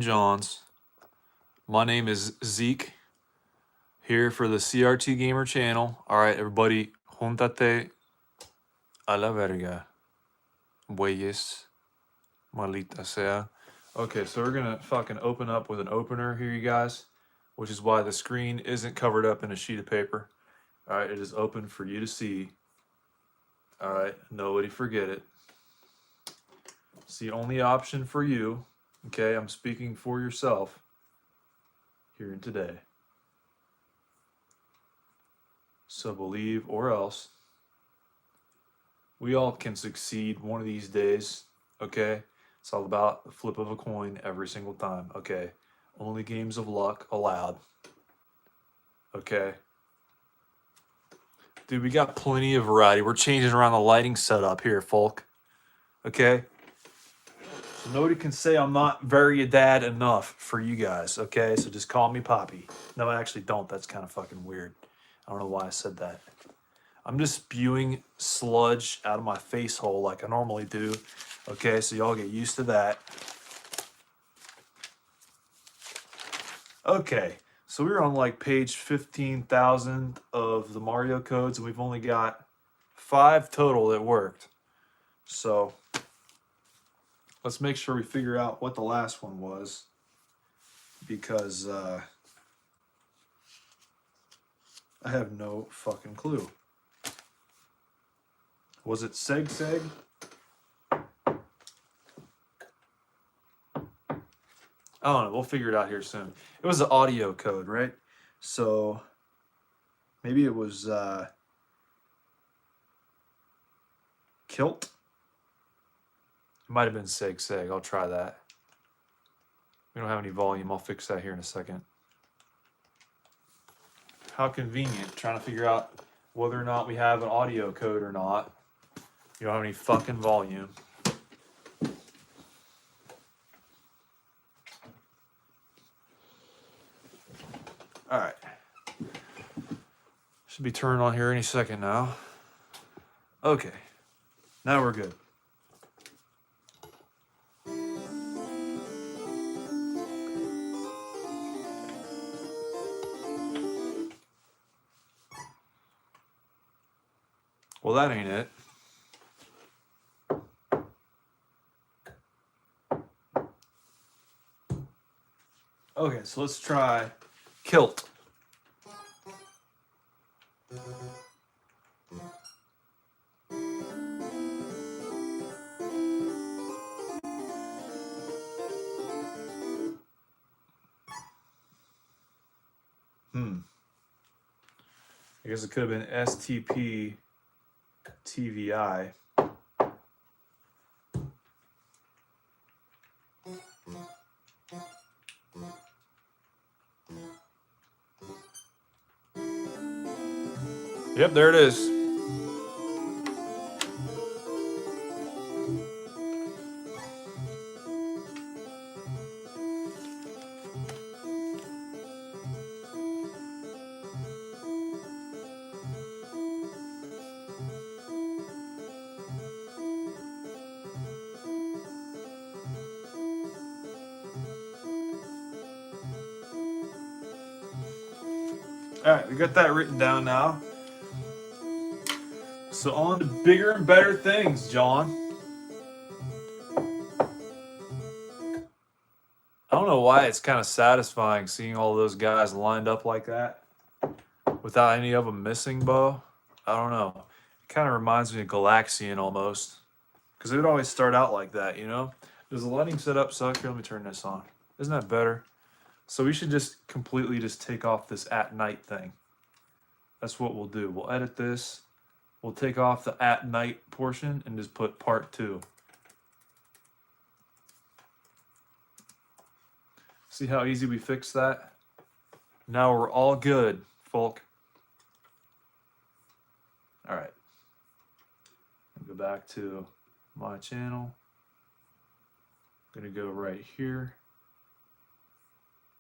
Johns. My name is Zeke, here for the CRT Gamer channel. All right, everybody, juntate a la verga. Bueyes, malita sea. Okay, so we're gonna fucking open up with an opener here, you guys, which is why the screen isn't covered up in a sheet of paper. All right, it is open for you to see. All right, nobody forget it. It's the only option for you. Okay, I'm speaking for yourself here and today. So believe or else. We all can succeed one of these days, okay? It's all about the flip of a coin every single time, okay? Only games of luck allowed, okay? Dude, we got plenty of variety. We're changing around the lighting setup here, folk, okay? So nobody can say I'm not very dad enough for you guys, okay? So just call me Poppy. No, I actually don't. That's kind of fucking weird. I don't know why I said that. I'm just spewing sludge out of my face hole like I normally do. Okay, so y'all get used to that. Okay, so we're on like page 15,000 of the Mario codes, and we've only got 5 total that worked. So let's make sure we figure out what the last one was, because I have no fucking clue. Was it Seg Seg? I don't know. We'll figure it out here soon. It was an audio code, right? So maybe it was Kilt. It might have been Seg Seg. I'll try that. We don't have any volume. I'll fix that here in a second. How convenient. Trying to figure out whether or not we have an audio code or not. You don't have any fucking volume. All right. Should be turned on here any second now. Okay. Now we're good. Well, that ain't it. Okay, so let's try Kilt. I guess it could have been STP TVI. Yep, there it is. All right, we got that written down now. So on to bigger and better things, John. I don't know why it's kind of satisfying seeing all those guys lined up like that without any of them missing, Bo. I don't know. It kind of reminds me of Galaxian almost, because it would always start out like that, you know? Does the lighting setup suck? Here, let me turn this on. Isn't that better? So we should just completely just take off this at night thing. That's what we'll do. We'll edit this. We'll take off the at night portion and just put part 2. See how easy we fixed that? Now we're all good, folk. All right. Go back to my channel. I'm going to go right here.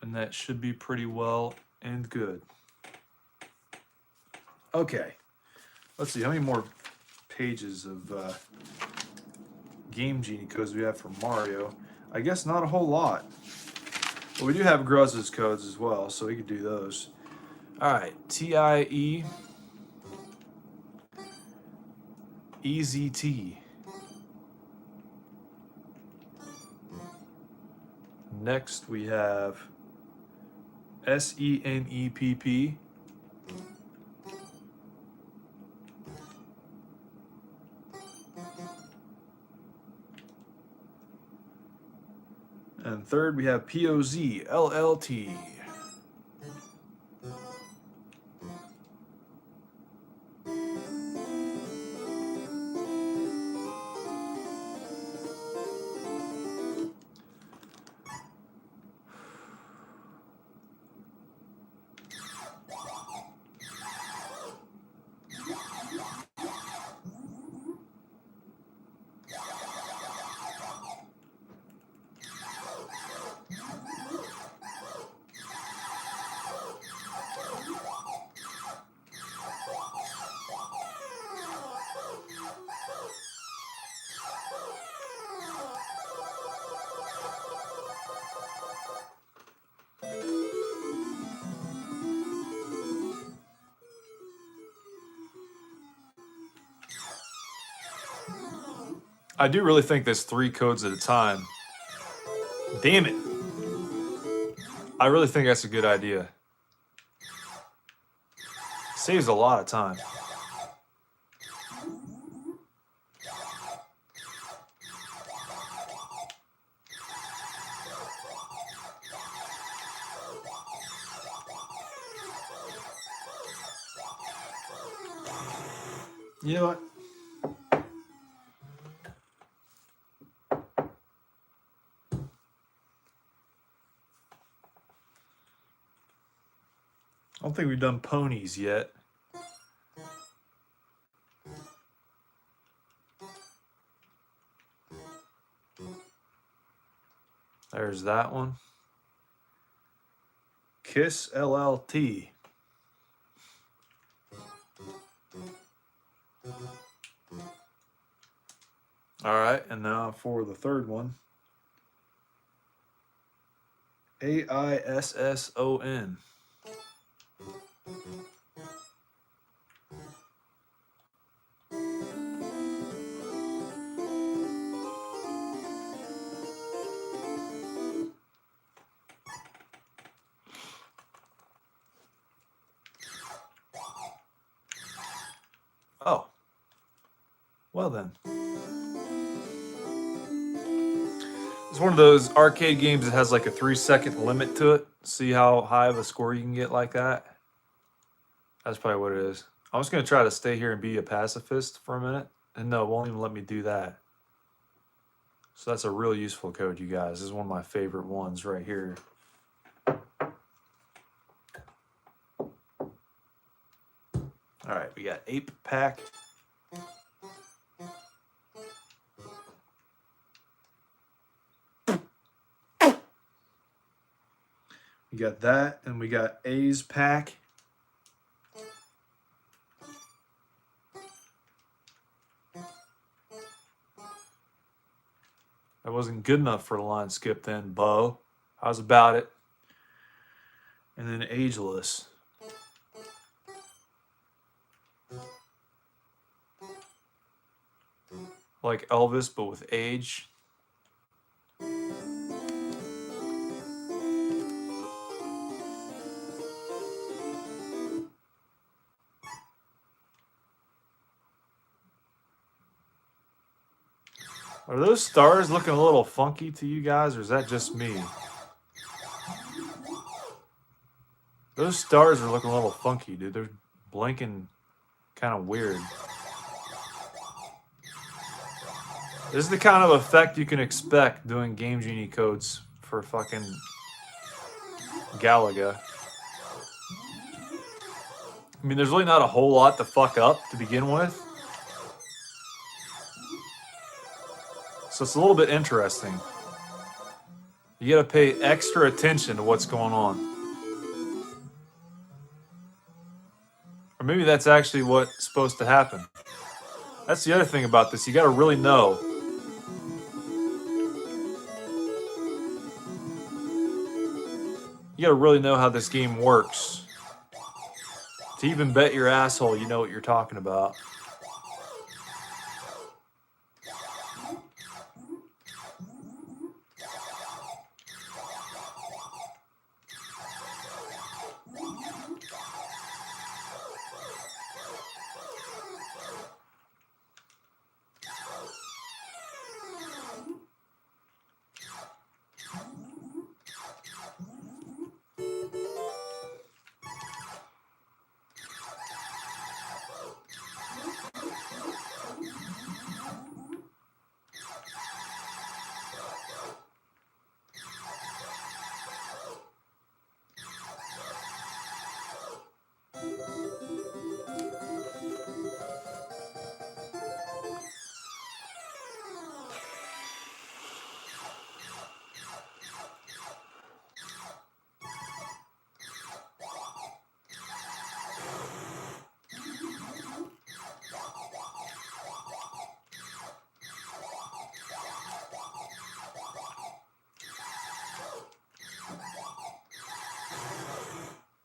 And that should be pretty well and good. Okay. Let's see, how many more pages of Game Genie codes we have for Mario? I guess not a whole lot. But we do have Gruzz's codes as well, so we could do those. All right, TIE EZT. Next we have SENEPP. And third we have POZ LLT. I do really think there's 3 codes at a time. Damn it. I really think that's a good idea. Saves a lot of time. You know what? I don't think we've done ponies yet. There's that one. Kiss LLT. All right, and now for the third one. AISSON. Oh. Well then. It's one of those arcade games that has like a 3-second limit to it. See how high of a score you can get like that? That's probably what it is. I'm just going to try to stay here and be a pacifist for a minute. And no, it won't even let me do that. So that's a real useful code, you guys. This is one of my favorite ones right here. All right, we got Ape Pack. We got that, and we got A's Pack. That wasn't good enough for the line skip then, Bo. How's about it? And then Ageless. Like Elvis, but with age. Are those stars looking a little funky to you guys, or is that just me? Those stars are looking a little funky, dude. They're blinking kind of weird. This is the kind of effect you can expect doing Game Genie codes for fucking Galaga. I mean, there's really not a whole lot to fuck up to begin with. So it's a little bit interesting. You gotta pay extra attention to what's going on. Or maybe that's actually what's supposed to happen. That's the other thing about this. You gotta really know. You gotta really know how this game works. To even bet your asshole, you know what you're talking about.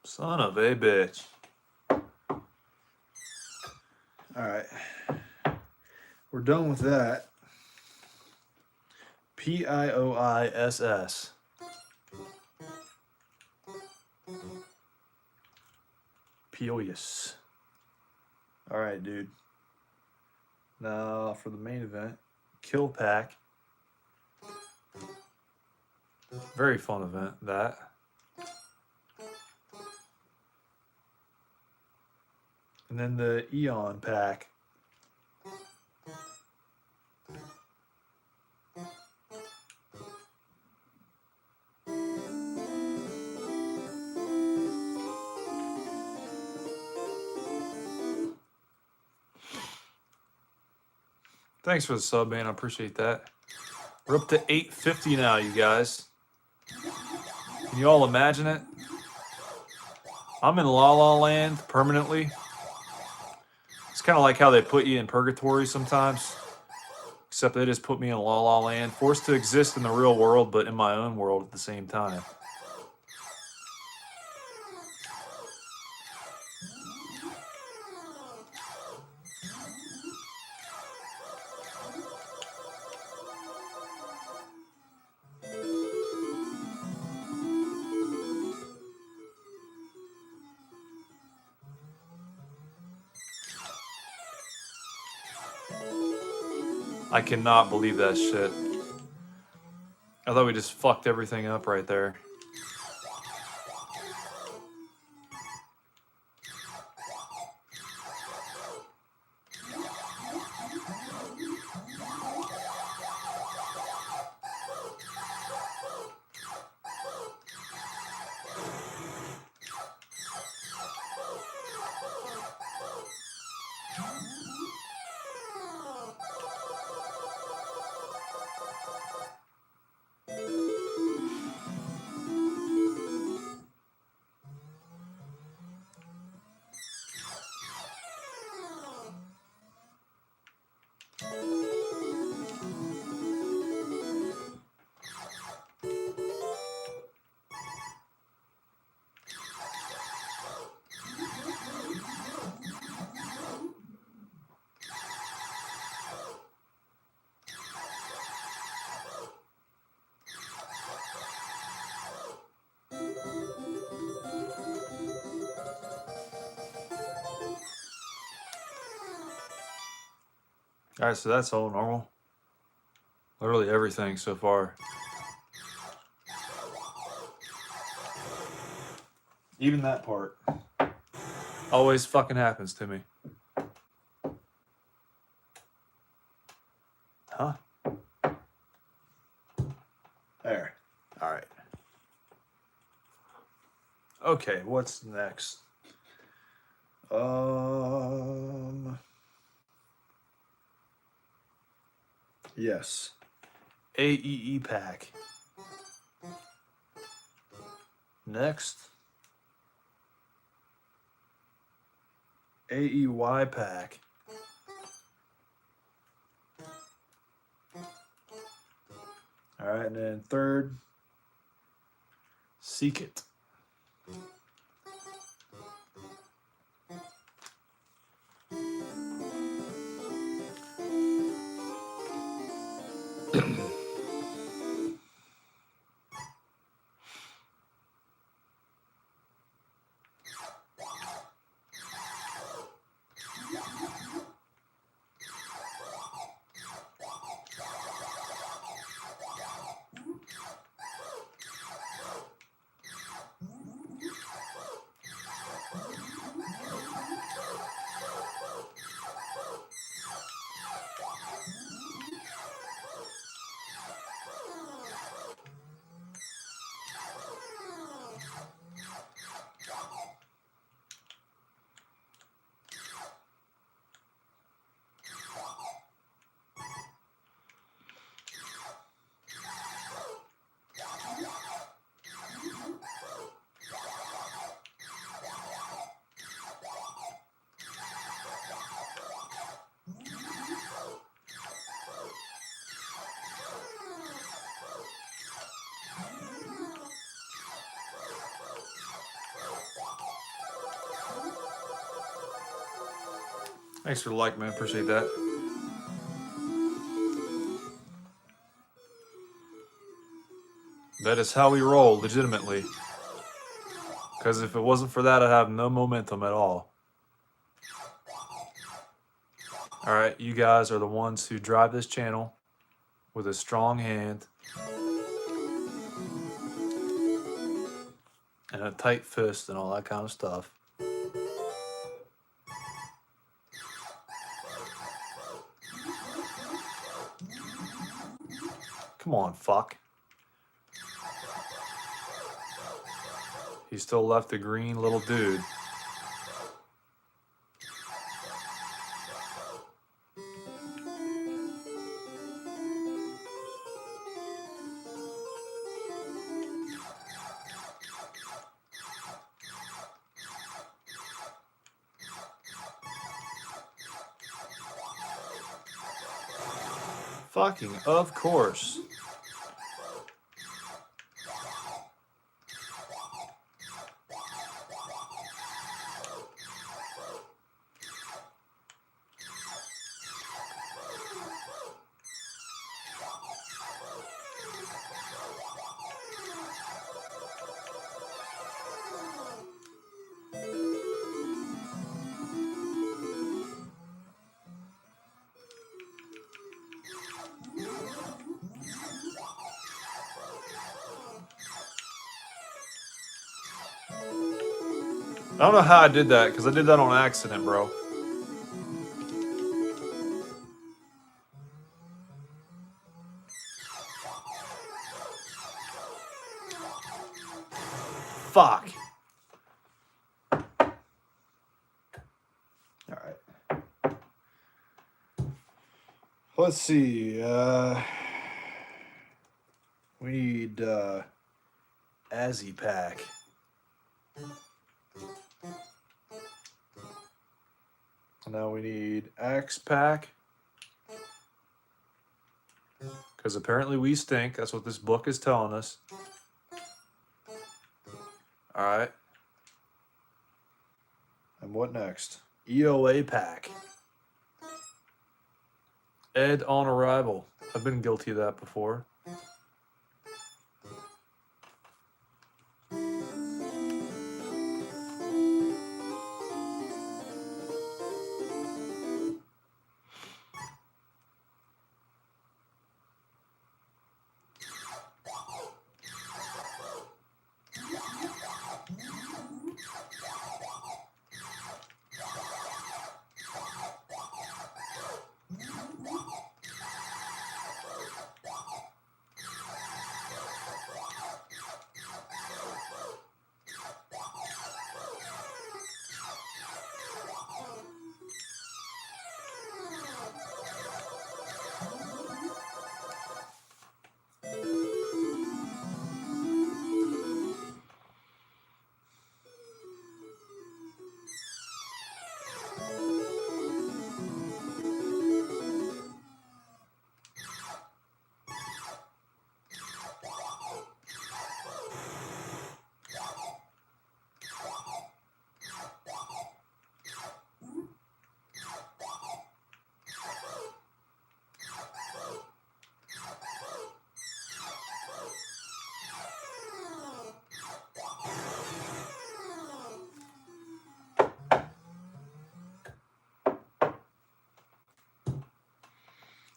Son of a bitch. Alright. We're done with that. P-I-O-I-S-S. Pioius. Alright, dude. Now for the main event. Kill Pack. Very fun event, that. And then the Eon Pack. Thanks for the sub, man. I appreciate that. We're up to 850 now, you guys. Can you all imagine it? I'm in La La Land permanently. It's kind of like how they put you in purgatory sometimes. Except they just put me in La La Land. Forced to exist in the real world, but in my own world at the same time. I cannot believe that shit. I thought we just fucked everything up right there. Alright, so that's all normal. Literally everything so far. Even that part. Always fucking happens to me. Huh? There. Alright. Okay, what's next? Yes. AEE pack. Next. AEY pack. All right, and then third, Seek It. Thanks for the like, man. Appreciate that. That is how we roll, legitimately. Because if it wasn't for that, I'd have no momentum at all. All right, you guys are the ones who drive this channel with a strong hand and a tight fist and all that kind of stuff. Come on, fuck. He still left the green little dude. Fucking of course. I don't know how I did that, because I did that on accident, bro. Fuck. Alright. Let's see. We need Azzy Pack. Now we need Axe Pack. Because apparently we stink. That's what this book is telling us. Alright. And what next? EOA Pack. Ed on arrival. I've been guilty of that before.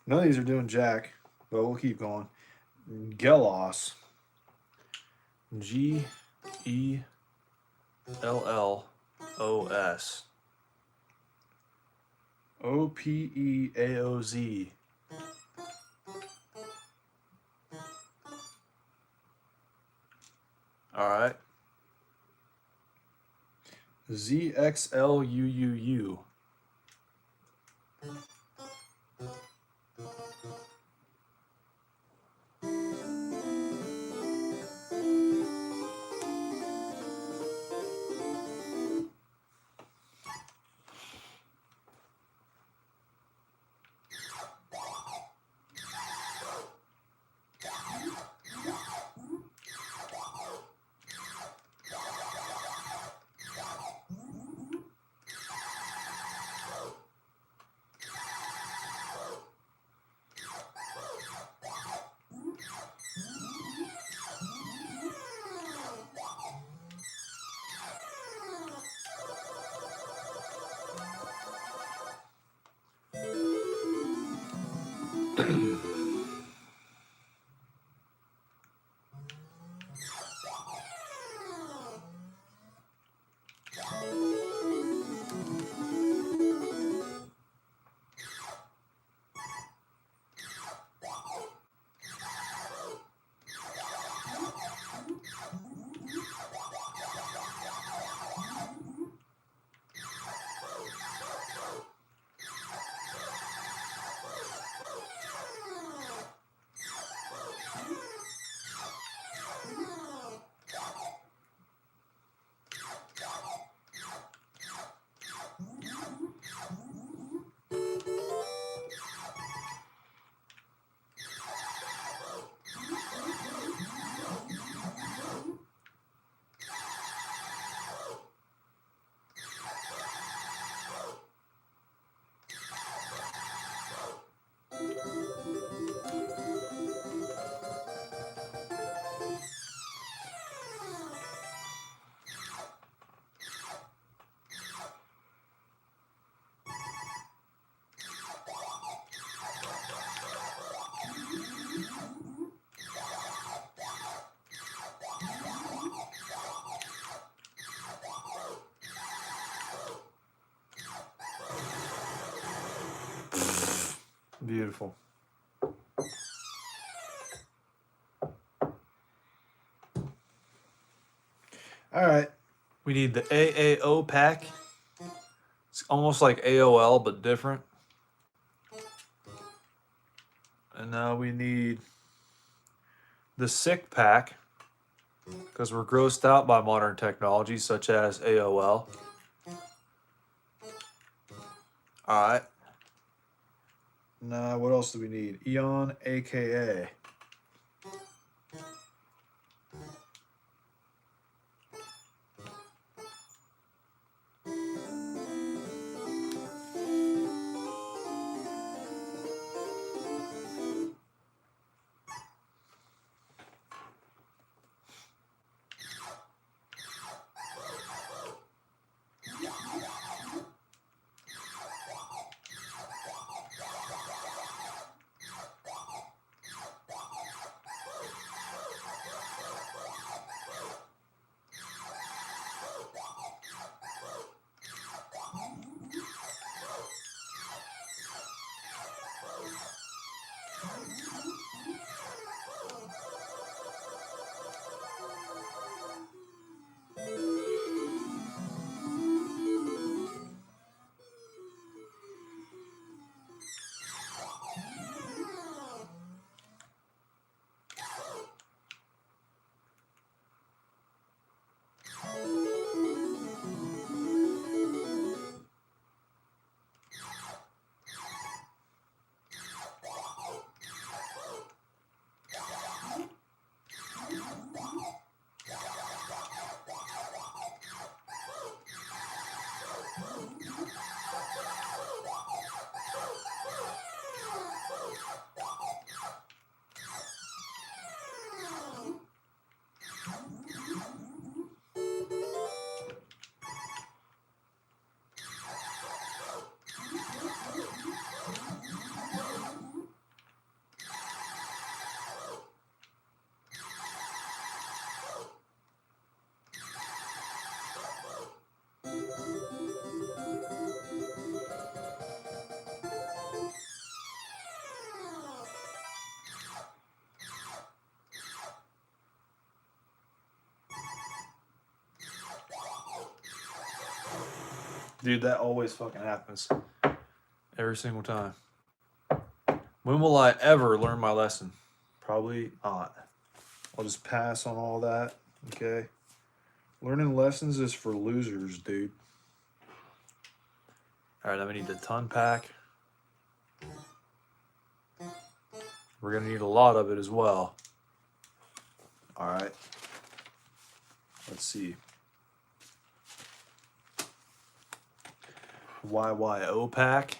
None of these are doing jack, but we'll keep going. Gellos. Gellos. Opeaoz. Alright. ZXLUUU. Beautiful. All right. We need the AAO pack. It's almost like AOL, but different. And now we need the sick pack, because we're grossed out by modern technology such as AOL. All right. Now, what else do we need? Eon, AKA. Dude, that always fucking happens. Every single time. When will I ever learn my lesson? Probably not. I'll just pass on all that. Okay. Learning lessons is for losers, dude. All right, then we need the ton pack. We're going to need a lot of it as well. All right. Let's see. YYO pack.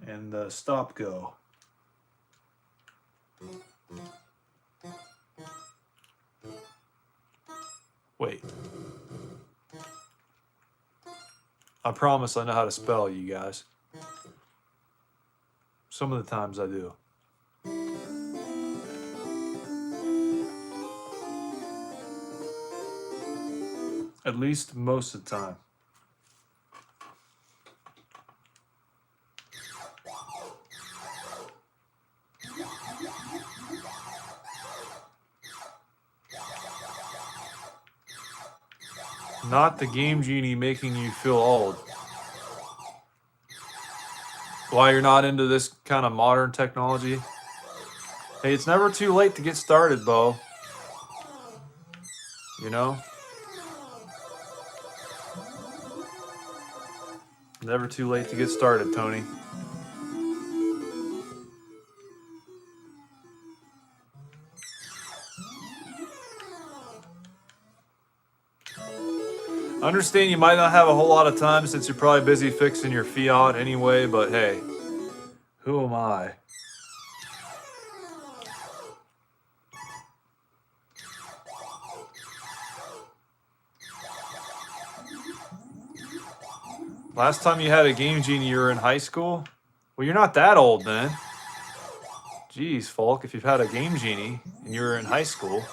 And the stop go. Wait. I promise I know how to spell, you guys. Some of the times I do. At least most of the time. Not the Game Genie making you feel old. Why you're not into this kind of modern technology? Hey, it's never too late to get started, Bo. You know? Never too late to get started, Tony. Understand you might not have a whole lot of time since you're probably busy fixing your Fiat anyway, but hey, who am I? Last time you had a Game Genie, you were in high school? Well, you're not that old then. Jeez, Falk, if you've had a Game Genie and you were in high school.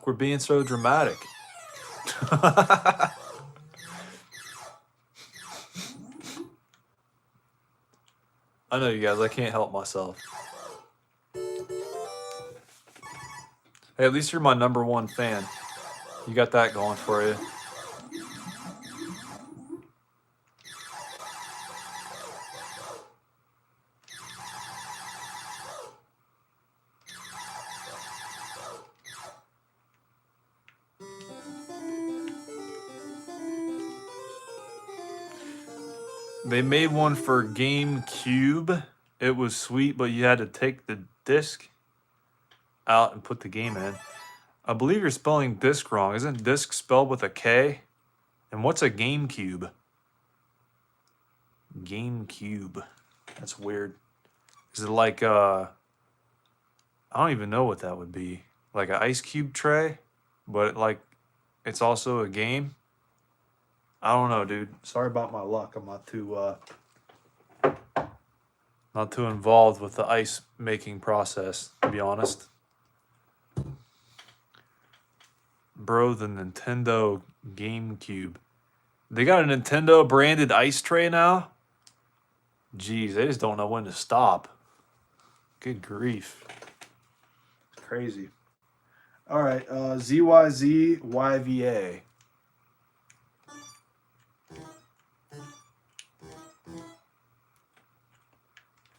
We're being so dramatic. I know you guys, I can't help myself. Hey, at least you're my #1 fan. You got that going for you. They made one for GameCube. It was sweet, but you had to take the disc out and put the game in. I believe you're spelling disc wrong. Isn't disc spelled with a K? And what's a GameCube? GameCube. That's weird. Is it like I don't even know what that would be. Like an ice cube tray, but like it's also a game. I don't know, dude. Sorry about my luck. I'm not too involved with the ice making process, to be honest. Bro, the Nintendo GameCube. They got a Nintendo branded ice tray now? Jeez, they just don't know when to stop. Good grief. It's crazy. All right, ZYZYVA.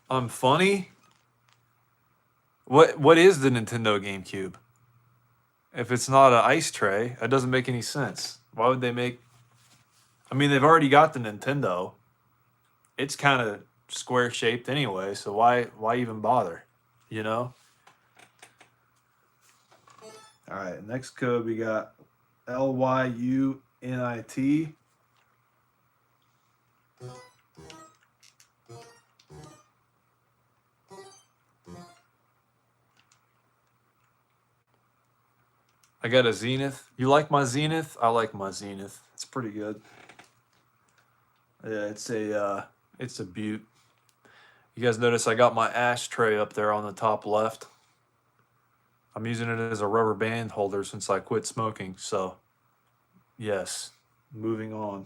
I'm funny? What is the Nintendo GameCube? If it's not an ice tray, that doesn't make any sense. Why would they make... I mean, they've already got the Nintendo. It's kind of square-shaped anyway, so why even bother? You know? All right, next code we got LYUNIT. I got a Zenith. You like my Zenith? I like my Zenith. It's pretty good. Yeah, it's a beaut. You guys notice I got my ashtray up there on the top left. I'm using it as a rubber band holder since I quit smoking. So, yes, moving on.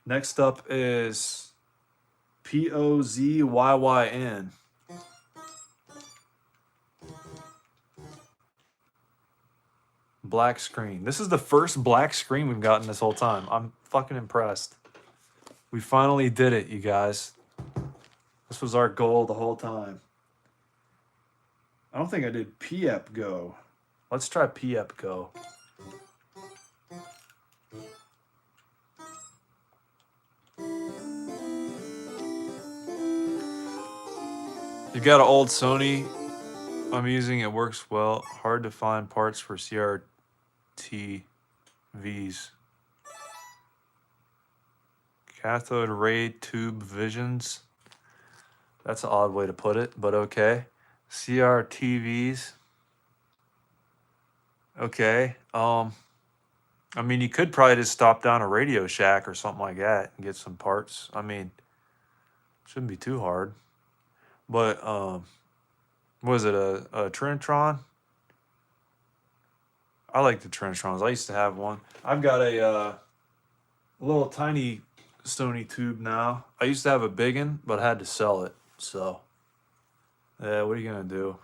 Next up is POZYYN. Black screen. This is the first black screen we've gotten this whole time. I'm fucking impressed. We finally did it, you guys. This was our goal the whole time. I don't think I did PEP Go. Let's try PEP Go. You got an old Sony I'm using. It works well. Hard to find parts for CRTVs. Cathode ray tube visions. That's an odd way to put it, but okay. CRTVs. Okay. I mean, you could probably just stop down a Radio Shack or something like that and get some parts. I mean, shouldn't be too hard. But was it a Trinitron? I like the Trinitrons. I used to have one. I've got a little tiny Sony tube now. I used to have a big one, but I had to sell it. So, yeah, what are you going to do?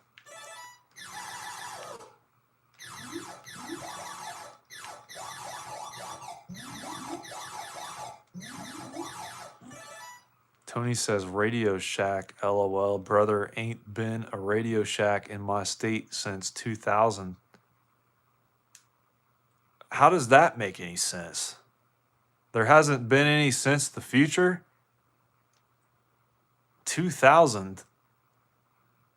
Tony says Radio Shack, LOL. Brother, ain't been a Radio Shack in my state since 2000. How does that make any sense? There hasn't been any since the future? 2000?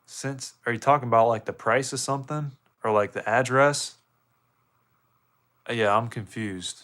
Since, are you talking about like the price of something? Or like the address? Yeah, I'm confused.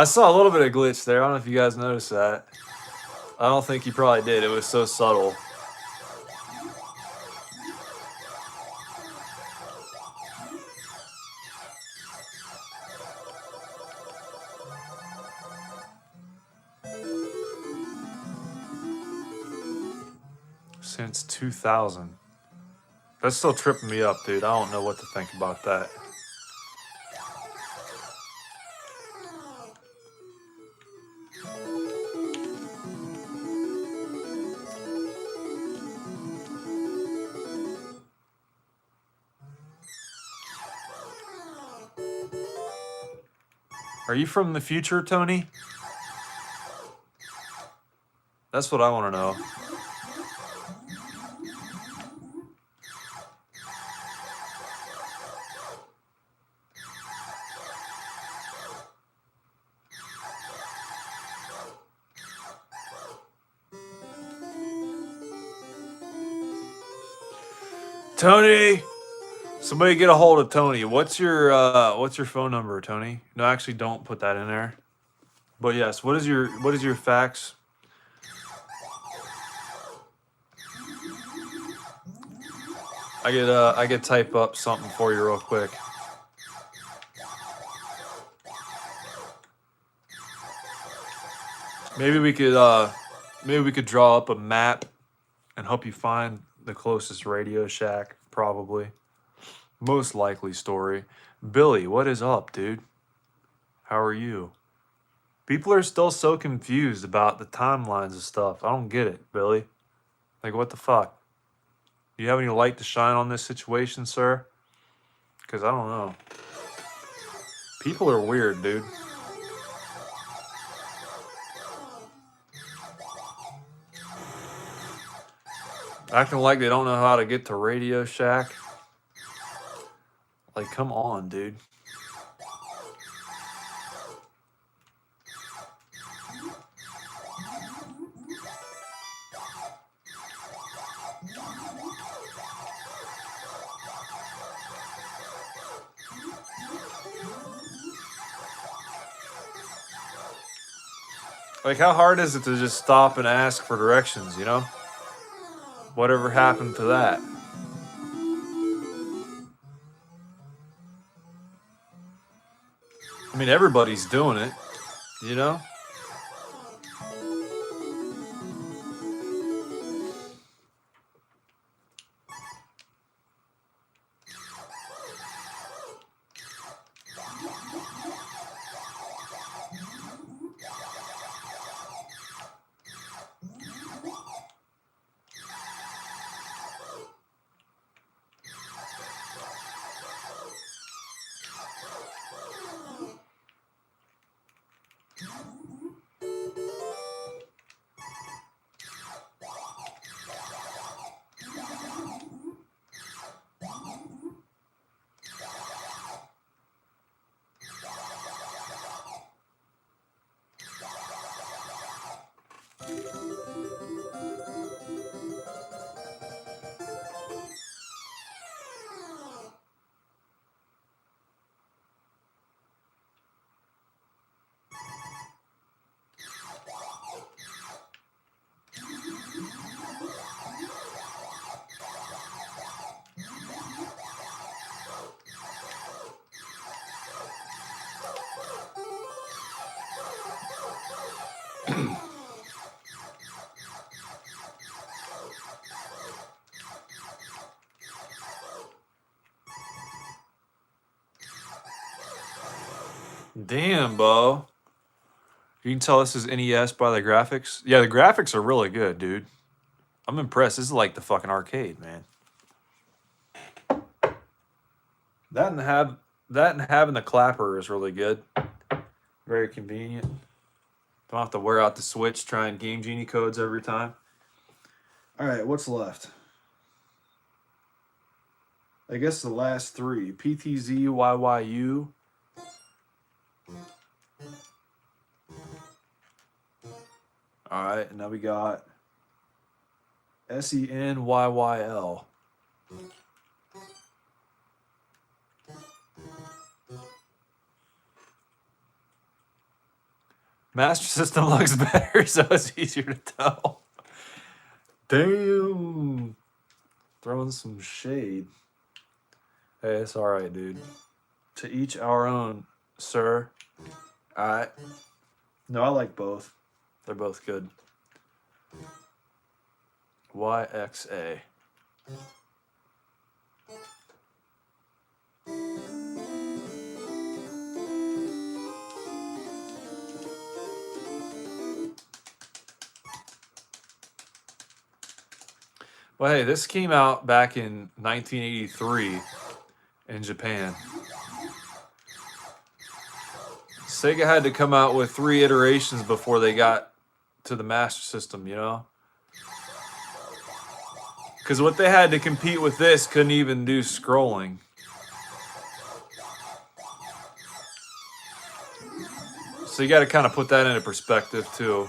I saw a little bit of glitch there. I don't know if you guys noticed that. I don't think you probably did. It was so subtle. Since 2000. That's still tripping me up, dude. I don't know what to think about that. Are you from the future, Tony? That's what I want to know. Tony, somebody get a hold of Tony. What's your phone number, Tony? No, actually, don't put that in there. But yes, what is your fax? I could type up something for you real quick. Maybe we could draw up a map and help you find the closest Radio Shack, probably. Most likely story. Billy, what is up, dude? How are you? People are still so confused about the timelines of stuff. I don't get it, Billy. Like, what the fuck? Do you have any light to shine on this situation, sir? Because I don't know. People are weird, dude. Acting like they don't know how to get to Radio Shack. Like, come on, dude. Like, how hard is it to just stop and ask for directions, you know? Whatever happened to that? I mean, everybody's doing it, you know? Damn, Bo. You can tell this is NES by the graphics. Yeah, the graphics are really good, dude. I'm impressed. This is like the fucking arcade, man. That and having the clapper is really good. Very convenient. Don't have to wear out the Switch trying Game Genie codes every time. All right, what's left? I guess the last three. PTZ, YYU. All right, and now we got SENYYL. Master System looks better, so it's easier to tell. Damn. Throwing some shade. Hey, it's alright, dude. To each our own, sir. Alright. No, I like both. They're both good. YXA. Well, hey, this came out back in 1983 in Japan. Sega had to come out with 3 iterations before they got to the Master System, you know? Because what they had to compete with this couldn't even do scrolling. So you got to kind of put that into perspective, too.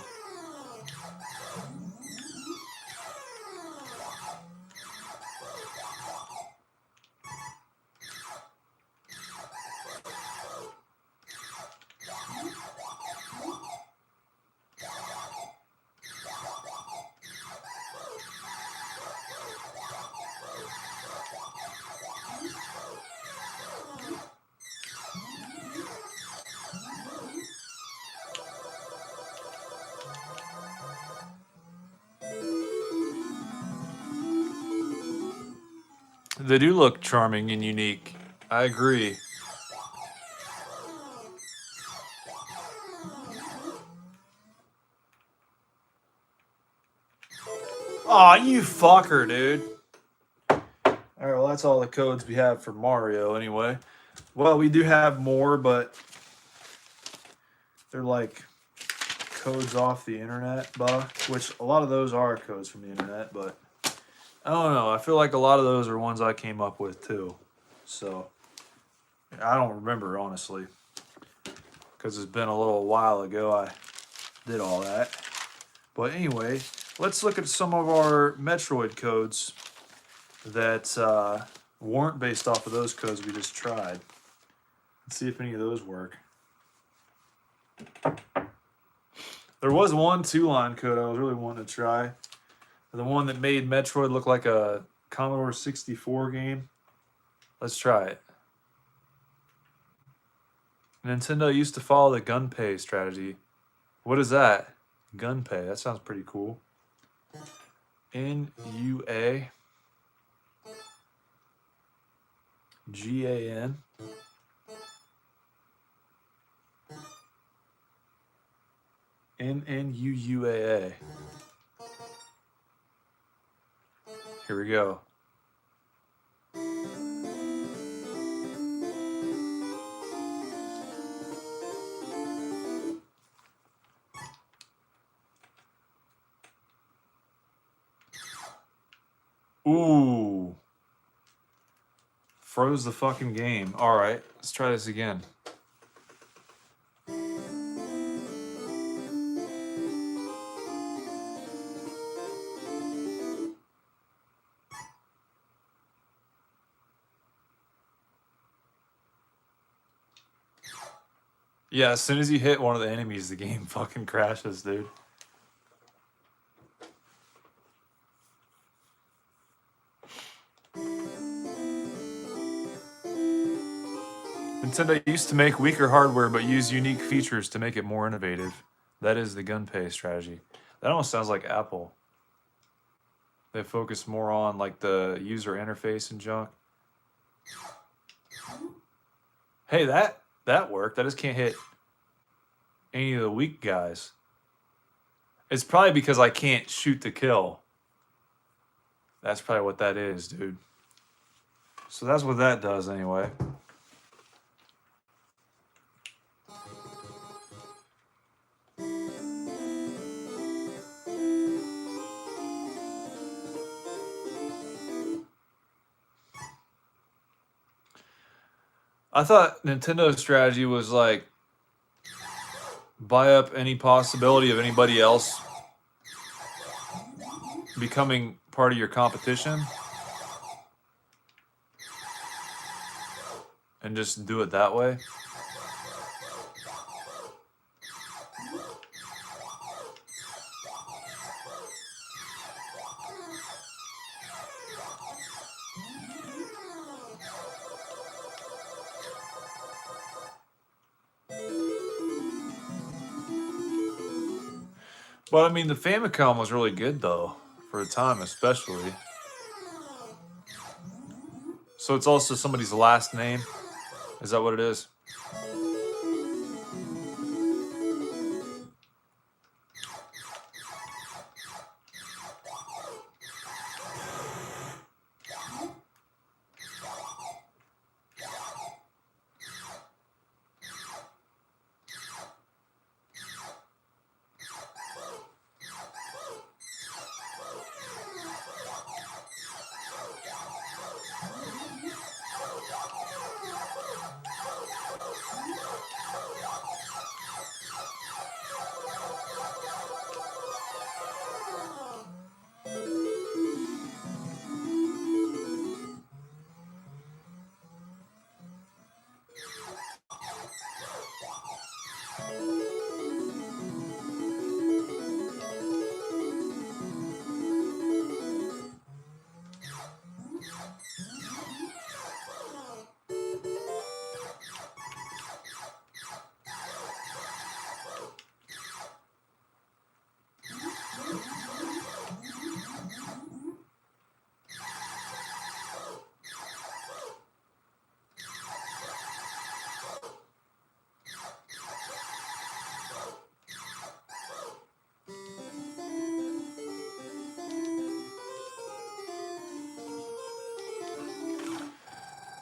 They do look charming and unique. I agree. Aw, you fucker, dude. Alright, well, that's all the codes we have for Mario, anyway. Well, we do have more, but they're like codes off the internet, which a lot of those are codes from the internet, but I don't know. I feel like a lot of those are ones I came up with, too. So, I don't remember, honestly. Because it's been a little while ago I did all that. But anyway, let's look at some of our Metroid codes that weren't based off of those codes we just tried. Let's see if any of those work. There was one 2-line code I was really wanting to try. The one that made Metroid look like a Commodore 64 game. Let's try it. Nintendo used to follow the gunpei strategy. What is that? Gunpei. That sounds pretty cool. N-U-A G-A-N N-N-U-U-A-A. Here we go. Ooh. Froze the fucking game. Alright, let's try this again. Yeah, as soon as you hit one of the enemies, the game fucking crashes, dude. Nintendo used to make weaker hardware but use unique features to make it more innovative. That is the gunpei strategy. That almost sounds like Apple. They focus more on like the user interface and junk. Hey, that worked. I just can't hit any of the weak guys. It's probably because I can't shoot to kill. That's probably what that is, dude. So that's what that does anyway. I thought Nintendo's strategy was like buy up any possibility of anybody else becoming part of your competition and just do it that way. But I mean, the Famicom was really good though, for the time especially. So it's also somebody's last name. Is that what it is?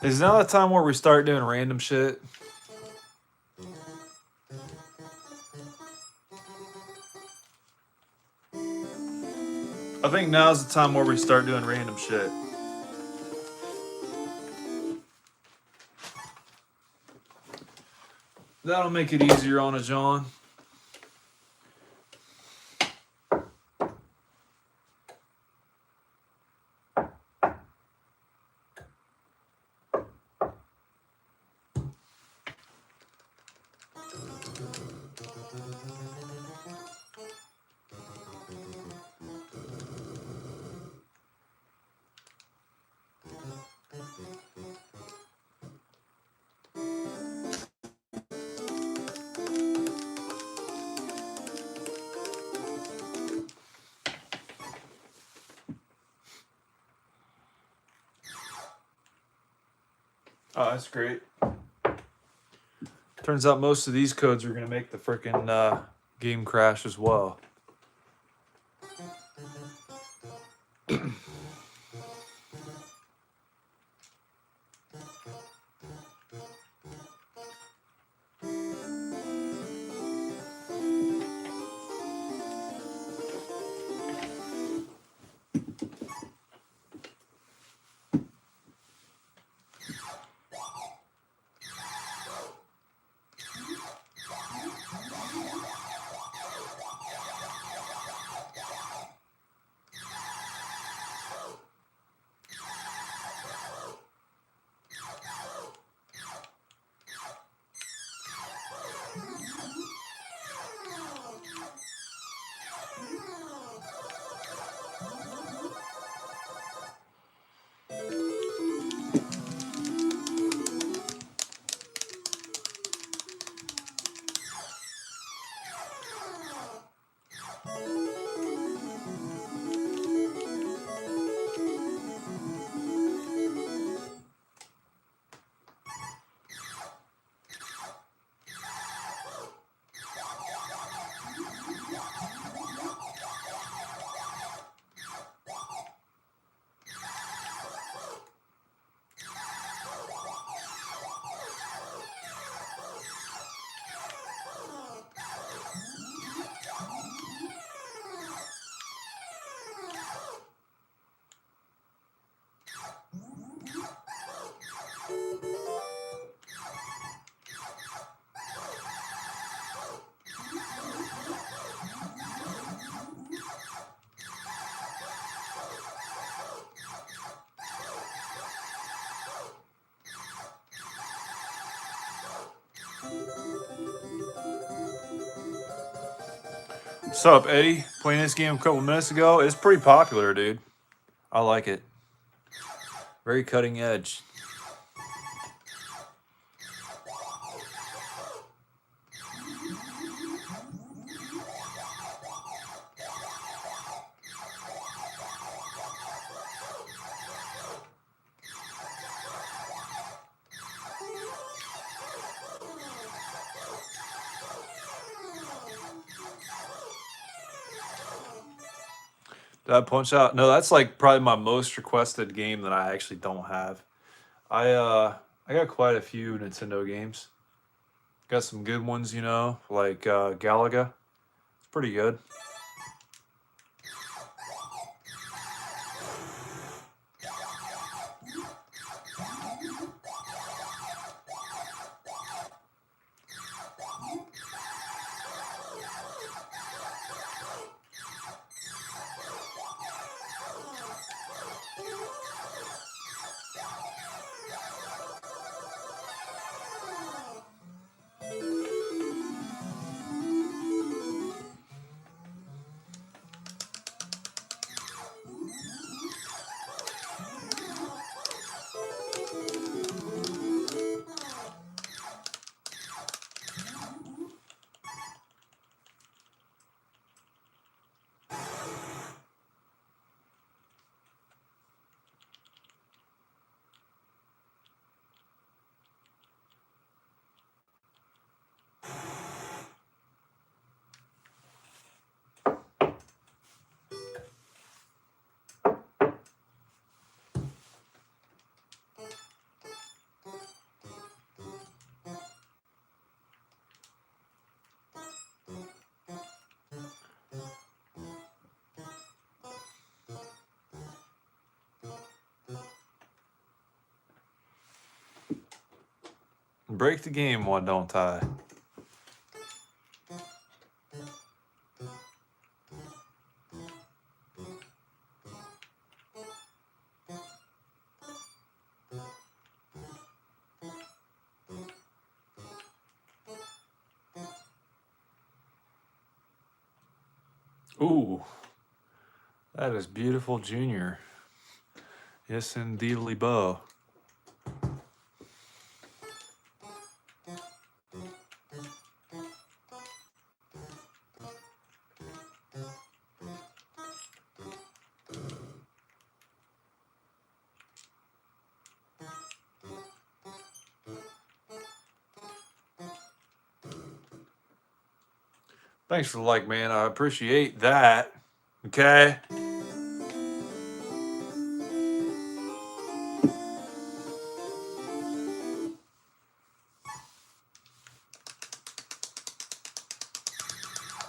Is now the time where we start doing random shit? I think now's the time where we start doing random shit. That'll make it easier on a John. Oh, that's great. Turns out most of these codes are going to make the frickin' game crash as well. What's up, Eddie? Playing this game a couple minutes ago. It's pretty popular, dude. I like it. Very cutting edge. Did I punch out? No, that's like probably my most requested game that I actually don't have. I got quite a few Nintendo games. Got some good ones, you know, like Galaga. It's pretty good. Break the game, why don't I? Ooh, that is beautiful, Junior. Yes, indeedly, Bo. Thanks for the like, man. I appreciate that. Okay.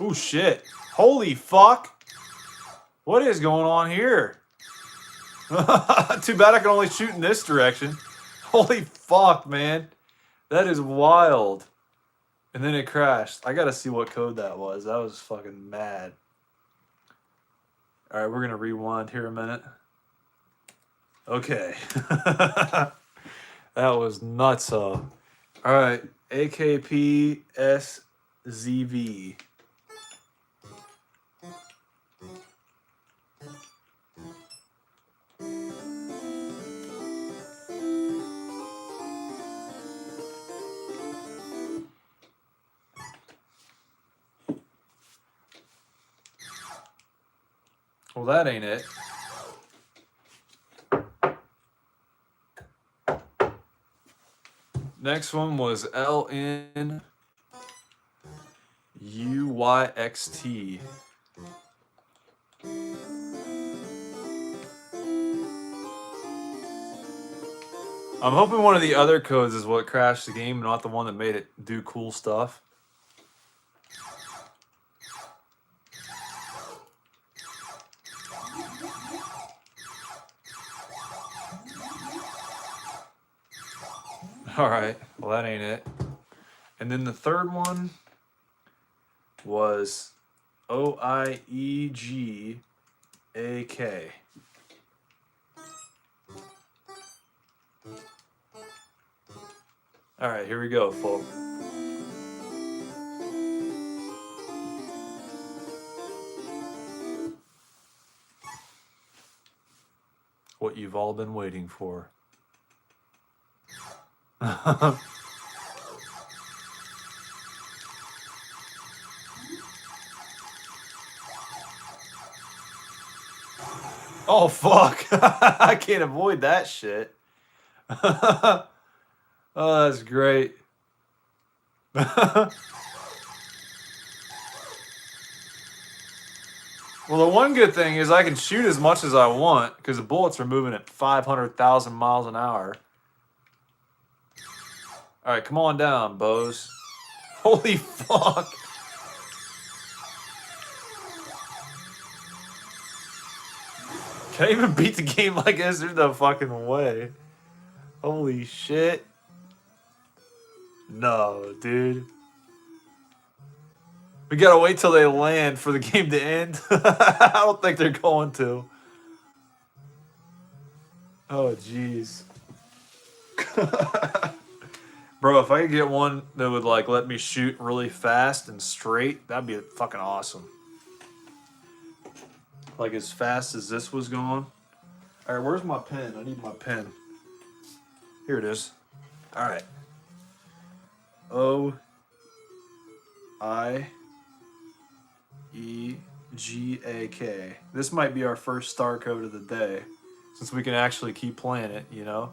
Oh, shit. Holy fuck. What is going on here? Too bad I can only shoot in this direction. Holy fuck, man. That is wild. And then it crashed. I gotta see what code that was. That was fucking mad. Alright, we're gonna rewind here a minute. Okay. That was nuts. Alright, AKP SZV. Well, that ain't it. Next one was LNUYXT. I'm hoping one of the other codes is what crashed the game, not the one that made it do cool stuff. Alright, well that ain't it. And then the third one was OIEGAK. Alright, here we go, folks. What you've all been waiting for. Oh, fuck. I can't avoid that shit. Oh, that's great. Well, the one good thing is I can shoot as much as I want because the bullets are moving at 500,000 miles an hour. All right, come on down, bows. Holy fuck. Can't even beat the game like this. There's no fucking way. Holy shit. No, dude. We gotta wait till they land for the game to end. I don't think they're going to. Oh, jeez. Bro, if I could get one that would like let me shoot really fast and straight, that'd be fucking awesome. Like as fast as this was going. All right, where's my pen? I need my pen. Here it is. All right. O-I-E-G-A-K. This might be our first star code of the day, since we can actually keep playing it, you know?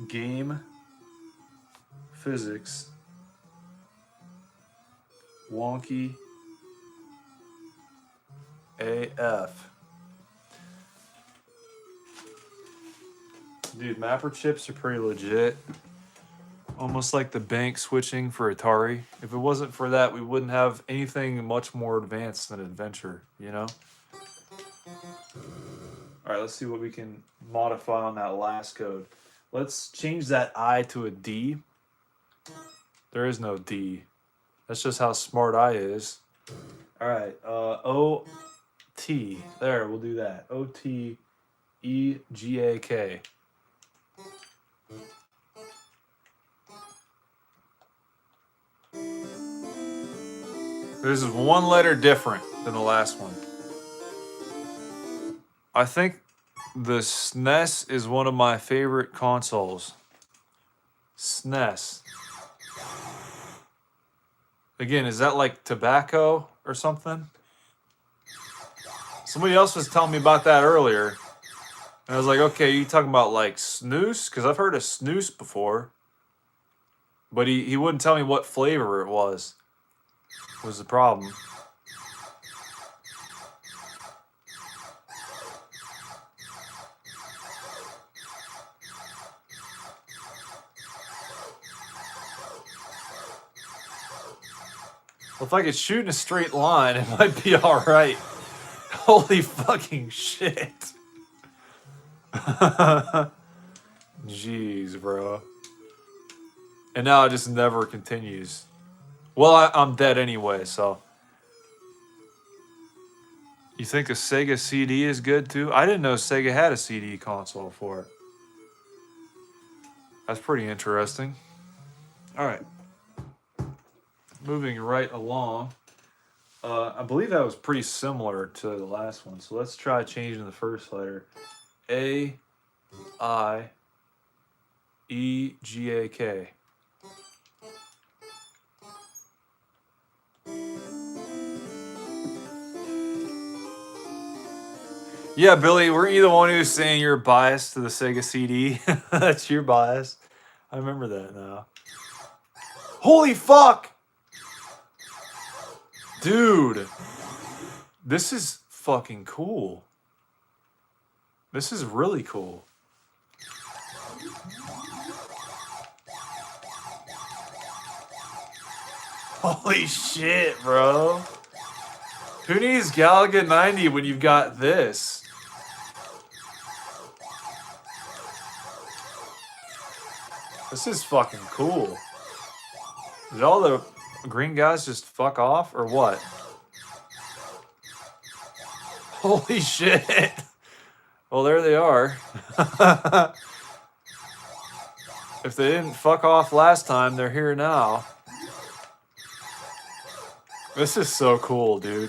Game physics wonky AF. Dude, mapper chips are pretty legit. Almost like the bank switching for Atari. If it wasn't for that, we wouldn't have anything much more advanced than Adventure, you know? Alright, let's see what we can modify on that last code. Let's change that I to a D. There is no D. That's just how smart I is. Alright, O-T. There, we'll do that. O-T-E-G-A-K. This is one letter different than the last one. I think the SNES is one of my favorite consoles. SNES. Again, is that like tobacco or something? Somebody else was telling me about that earlier. And I was like, okay, you talking about like snus? Because I've heard of snus before. But he wouldn't tell me what flavor it was the problem. Well, if I could shoot in a straight line, it might be all right. Holy fucking shit. Jeez, bro. And now it just never continues. Well, I'm dead anyway, so. You think a Sega CD is good too? I didn't know Sega had a CD console for it. That's pretty interesting. All right. Moving right along. I believe that was pretty similar to the last one. So let's try changing the first letter. A-I-E-G-A-K. Yeah, Billy, weren't you the one who was saying you're biased to the Sega CD? That's your bias. I remember that now. Holy fuck! Dude, this is fucking cool. This is really cool. Holy shit, bro. Who needs Galaga 90 when you've got this? This is fucking cool. Did all the green guys just fuck off or what? Holy shit. Well, there they are. If they didn't fuck off last time, they're here now. This is so cool, dude.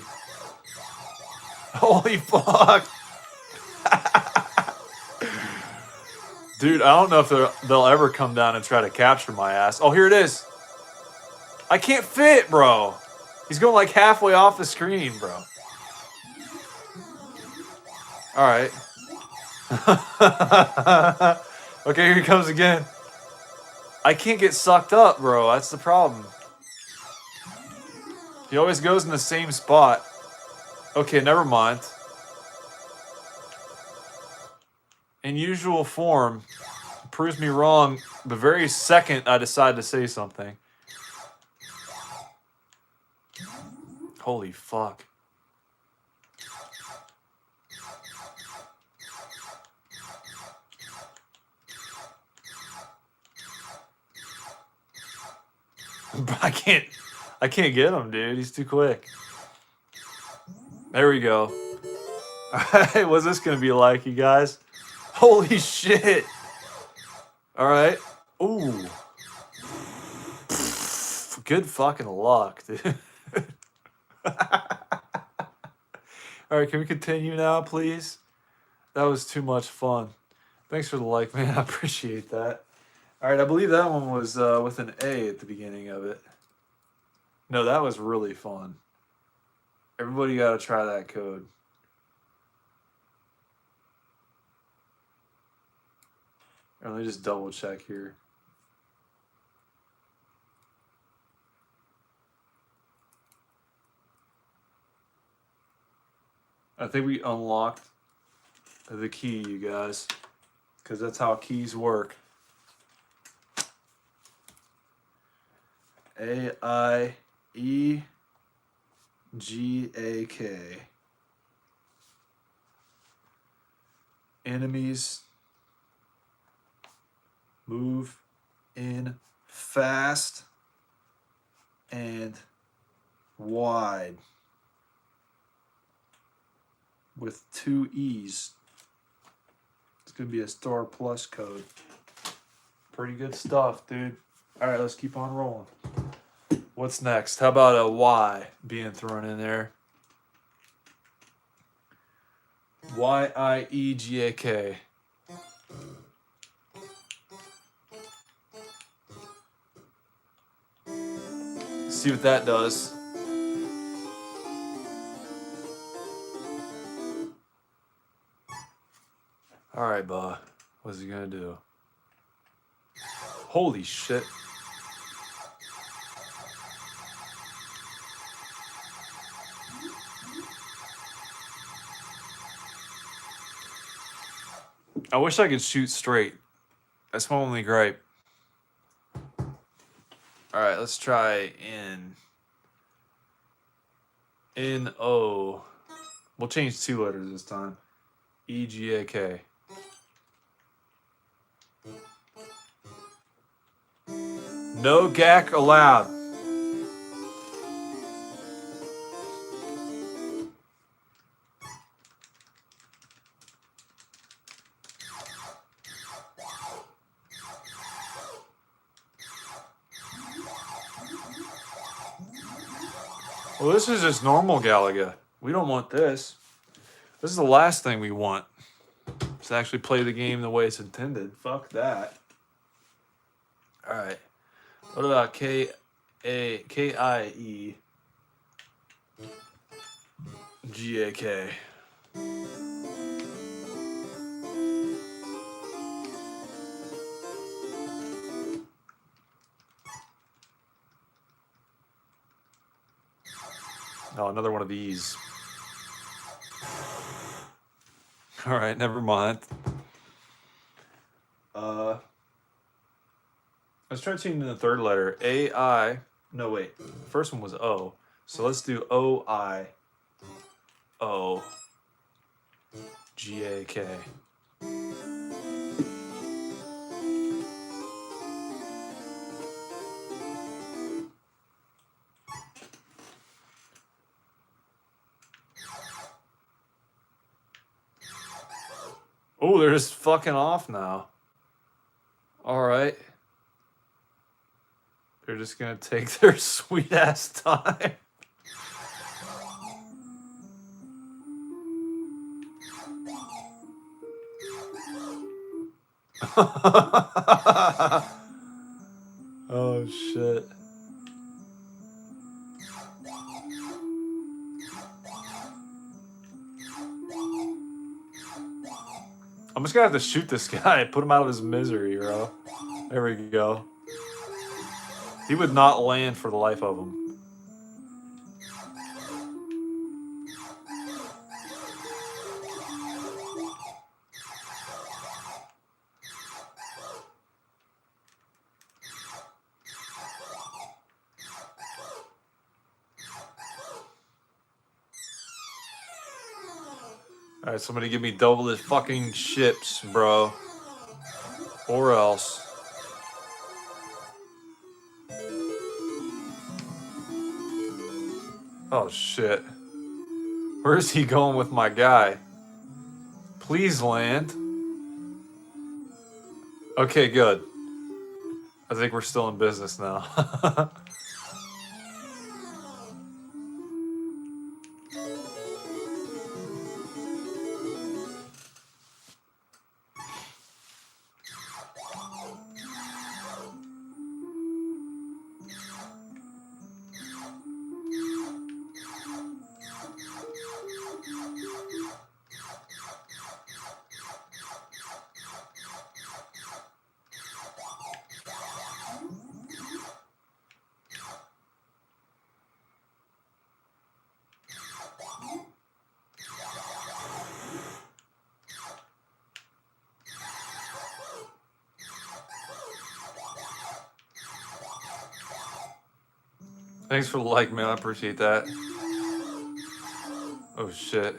Holy fuck. Dude, I don't know if they'll ever come down and try to capture my ass. Oh, here it is. I can't fit, bro. He's going like halfway off the screen, bro. All right. Okay, here he comes again. I can't get sucked up, bro. That's the problem. He always goes in the same spot. Okay, never mind. In usual form, proves me wrong the very second I decide to say something. Holy fuck. I can't get him, dude. He's too quick. There we go. Alright, what's this gonna be like, you guys? Holy shit! Alright. Ooh. Good fucking luck, dude. Alright, can we continue now, please? That was too much fun. Thanks for the like, man. I appreciate that. Alright, I believe that one was with an A at the beginning of it. No, that was really fun. Everybody gotta try that code. Let me just double check here. I think we unlocked the key, you guys, because that's how keys work. A-I-E-G-A-K. Enemies move in fast and wide with 2 E's. It's going to be a Star Plus code. Pretty good stuff, dude. All right, let's keep on rolling. What's next? How about a Y being thrown in there? Y-I-E-G-A-K. See what that does. All right, Ba. What's he gonna do? Holy shit. I wish I could shoot straight. That's my only gripe. Alright, let's try N-O. We'll change 2 letters this time. E-G-A-K. No gack allowed. Well, this is just normal Galaga. We don't want this. This is the last thing we want. To actually play the game the way it's intended. Fuck that. Alright. What about K-I-E-G-A-K? Oh, another one of these. All right, never mind. Let's try changing the 3rd letter. A-I. No, wait. The first one was O. So let's do O-I-O-G-A-K. Oh, they're just fucking off now. All right. They're just gonna take their sweet ass time. Oh shit. I'm just gonna have to shoot this guy, put him out of his misery, bro. There we go. He would not land for the life of him. Alright, somebody give me double the fucking ships, bro. Or else. Oh shit. Where's he going with my guy? Please land. Okay, good. I think we're still in business now. Thanks for the like, man. I appreciate that. Oh shit.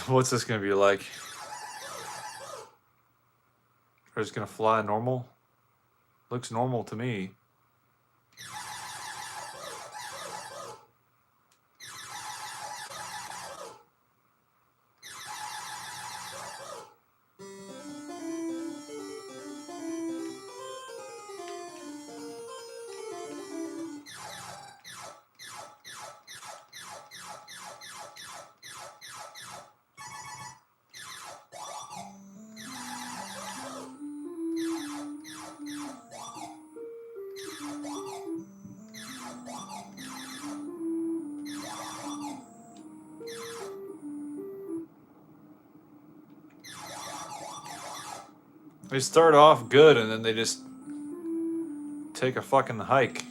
What's this gonna be like? Are just gonna fly normal? Looks normal to me. They start off good and then they just take a fucking hike.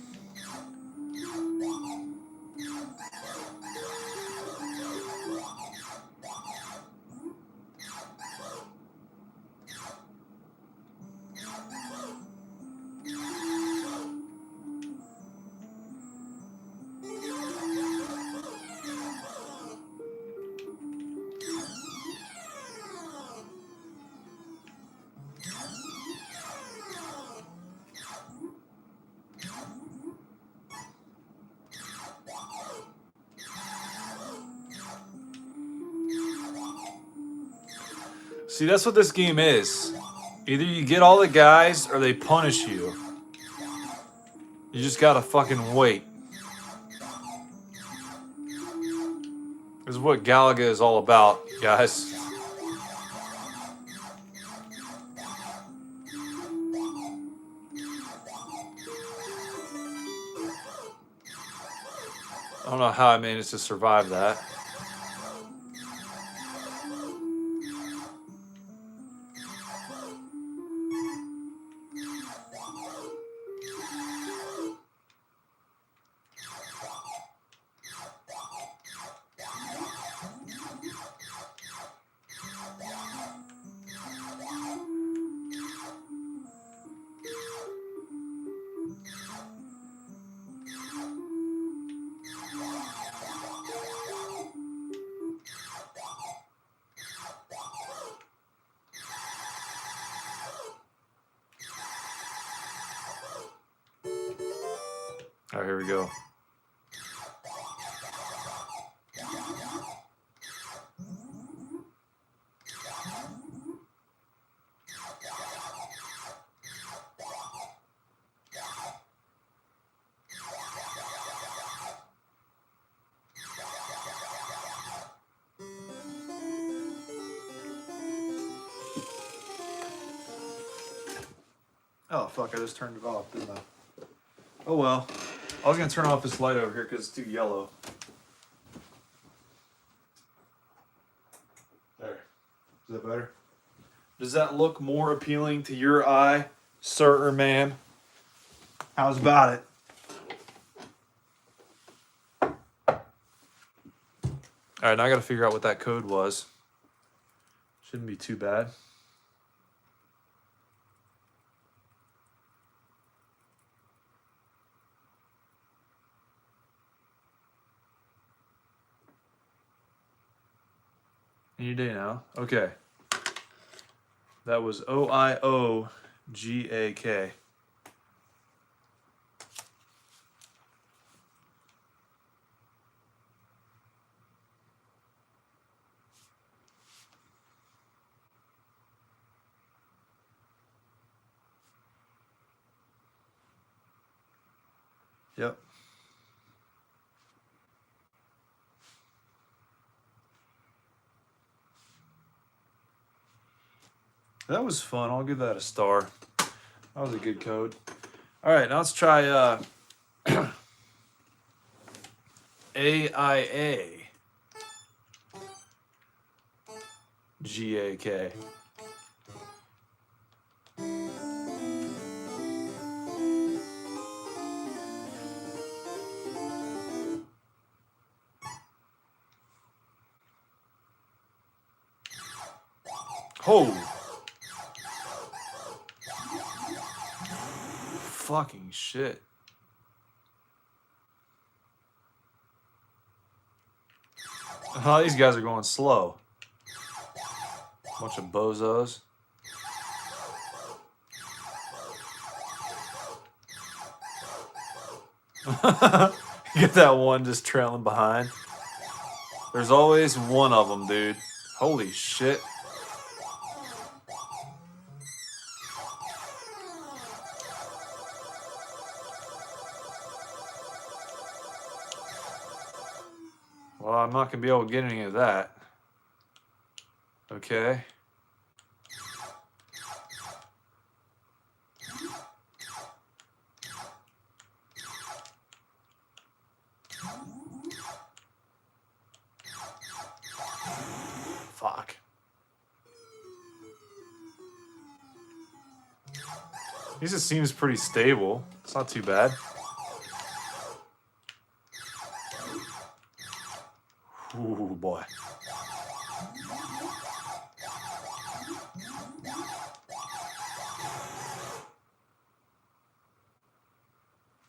See, that's what this game is. Either you get all the guys or they punish you. You just gotta fucking wait. This is what Galaga is all about, guys. I don't know how I managed to survive that. All right, here we go. Oh, fuck, I just turned it off, didn't I? Oh, well. I was going to turn off this light over here because it's too yellow. There. Is that better? Does that look more appealing to your eye, sir or ma'am? How's about it? All right, now I got to figure out what that code was. Shouldn't be too bad. Any day now. Okay. That was OIOGAK. Yep. That was fun. I'll give that a star. That was a good code. All right, now let's try AIA GAK. Oh. Fucking shit. Oh, these guys are going slow. Bunch of bozos. Get that one just trailing behind. There's always one of them, dude. Holy shit. Well, I'm not going to be able to get any of that. Okay. Fuck. He just seems pretty stable. It's not too bad. Ooh, boy.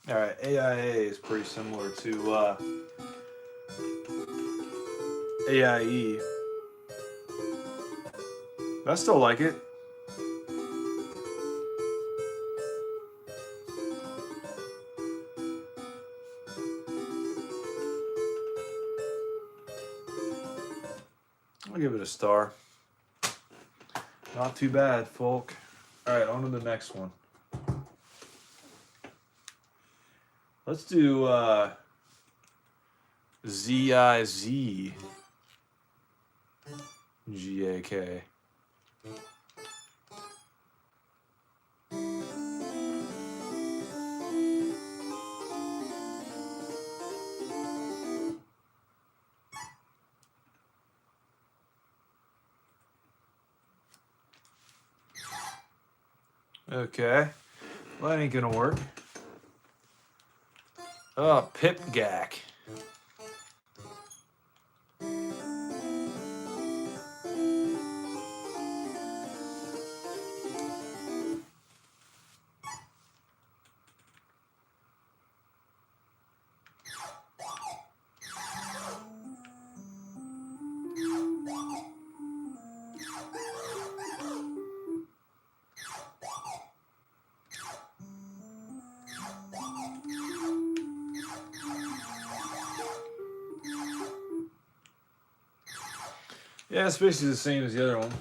All right, AIA is pretty similar to AIE. I still like it. I'll give it a star. Not too bad, folk. All right, on to the next one. Let's do ZIZ GAK. Okay, well, that ain't gonna work. Oh, Pipgak. Yeah, it's basically the same as the other one.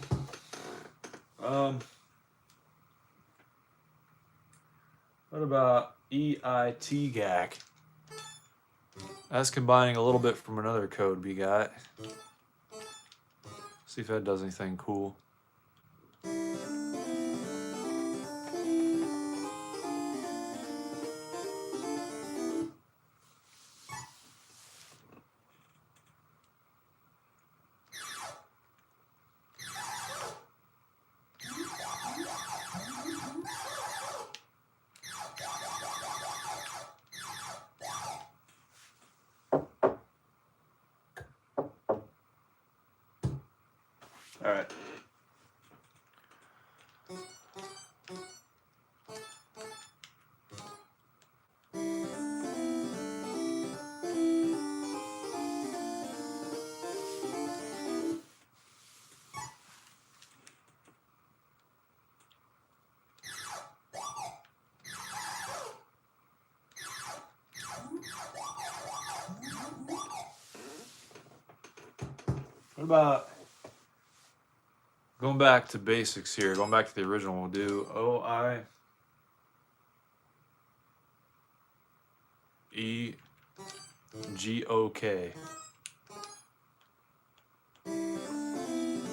What about EITGAK? That's combining a little bit from another code we got. See if that does anything cool. All right. What about going back to basics here? Going back to the original, we'll do OIEGOK.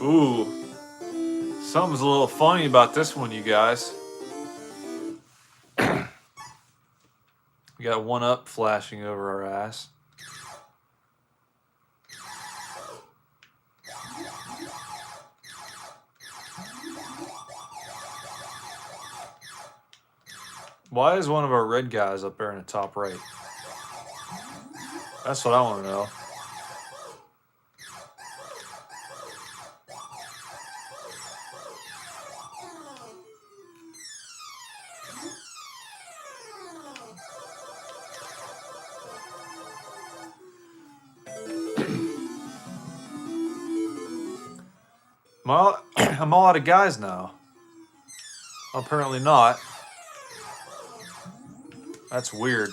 Ooh, something's a little funny about this one, you guys. We got one up flashing over our ass. Why is one of our red guys up there in the top right? That's what I want to know. I'm all out of guys now. Apparently not. That's weird.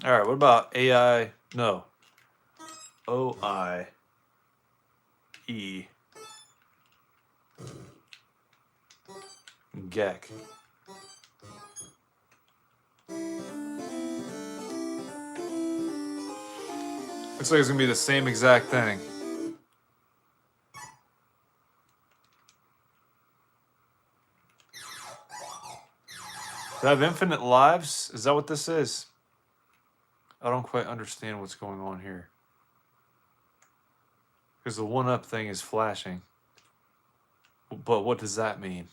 All right, what about AI? No. OIE. Gek. Looks like it's gonna be the same exact thing. Do I have infinite lives? Is that what this is? I don't quite understand what's going on here. Because the one-up thing is flashing. But what does that mean?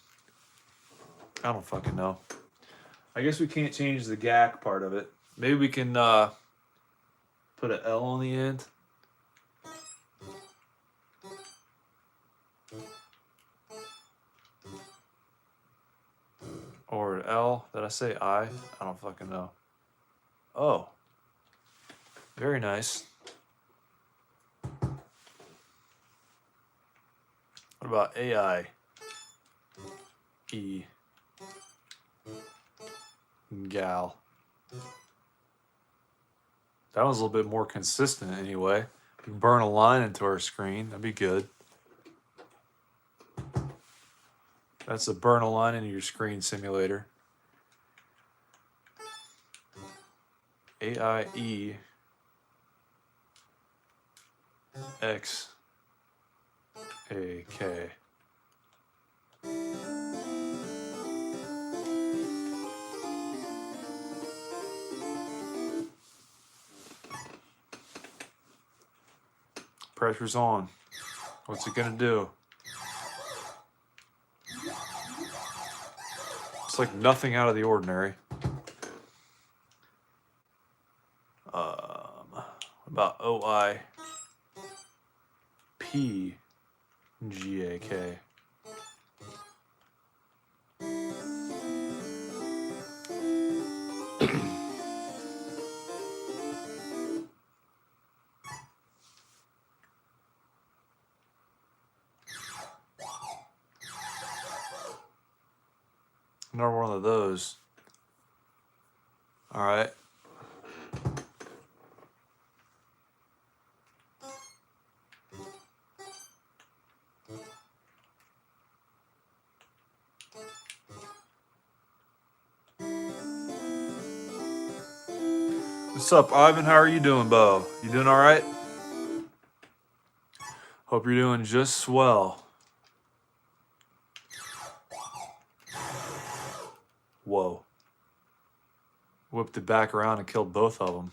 I don't fucking know. I guess we can't change the GAC part of it. Maybe we can put an L on the end. Or an L. Did I say I? I don't fucking know. Oh. Very nice. What about AI? E. Gal. That one's a little bit more consistent anyway. We can burn a line into our screen. That'd be good. That's a burn a line into your screen simulator. AIE X AK. Pressure's on. What's it gonna do? It's like nothing out of the ordinary. What about OIPGAK? Another one of those. All right. What's up, Ivan? How are you doing, Bo? You doing all right? Hope you're doing just swell. Whoa. Whipped it back around and killed both of them.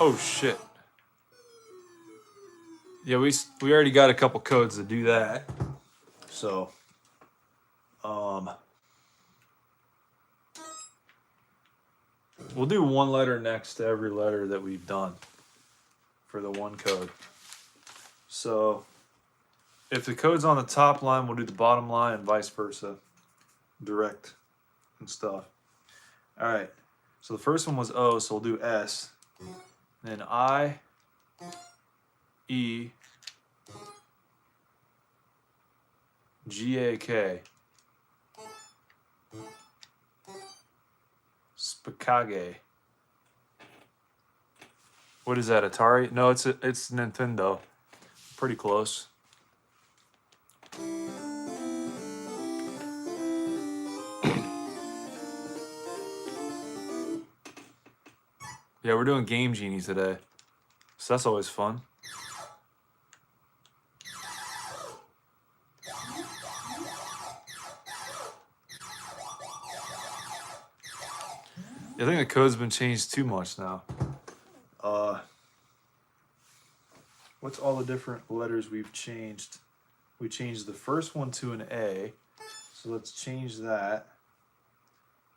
Oh shit. Yeah, we already got a couple codes to do that. So we'll do one letter next to every letter that we've done for the one code. So if the code's on the top line, we'll do the bottom line and vice versa. Direct and stuff. All right. So the first one was O, so we'll do S. Then I, E, G-A-K. Spikage. What is that, Atari? No, it's Nintendo. Pretty close. Yeah, we're doing Game Genie today. So that's always fun. I think the code's been changed too much now. What's all the different letters we've changed? We changed the first one to an A. So let's change that.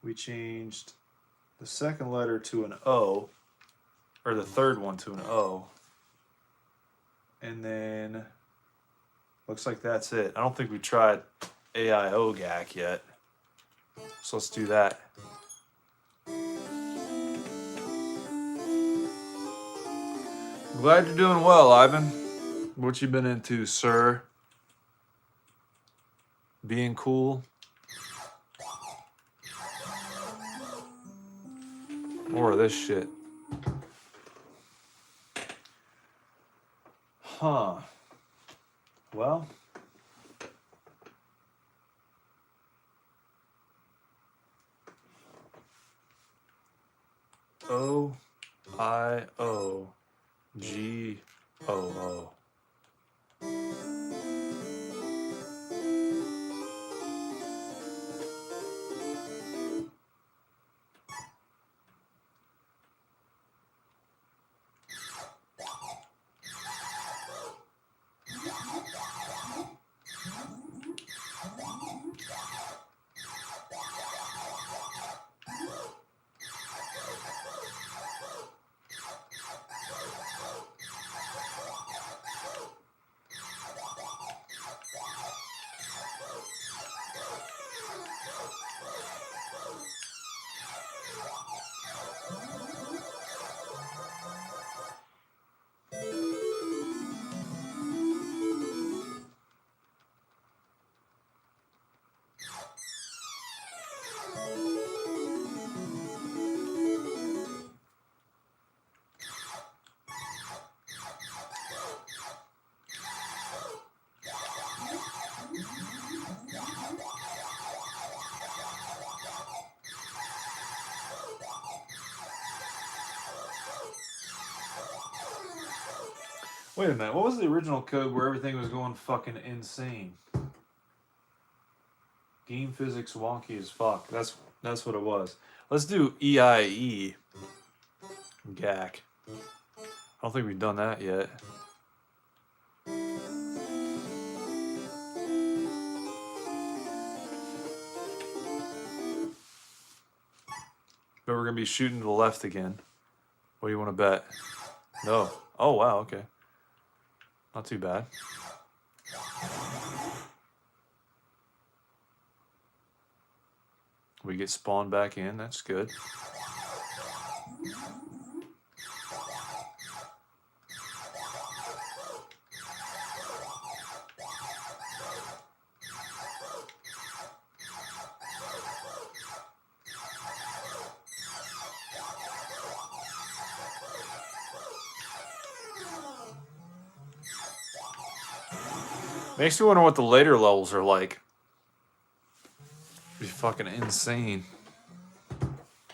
We changed the second letter to an O. Or the third one to an O. And then looks like that's it. I don't think we tried AIOGAC yet. So let's do that. Glad you're doing well, Ivan. What you been into, sir? Being cool? More of this shit. Huh. Well. O-I-O-G-O-O. Wait a minute, what was the original code where everything was going fucking insane? Game physics wonky as fuck. That's what it was. Let's do EIE. GAC. I don't think we've done that yet. But we're going to be shooting to the left again. What do you want to bet? No. Oh, wow, okay. Not too bad. We get spawned back in. That's good. Makes me wonder what the later levels are like. Be fucking insane.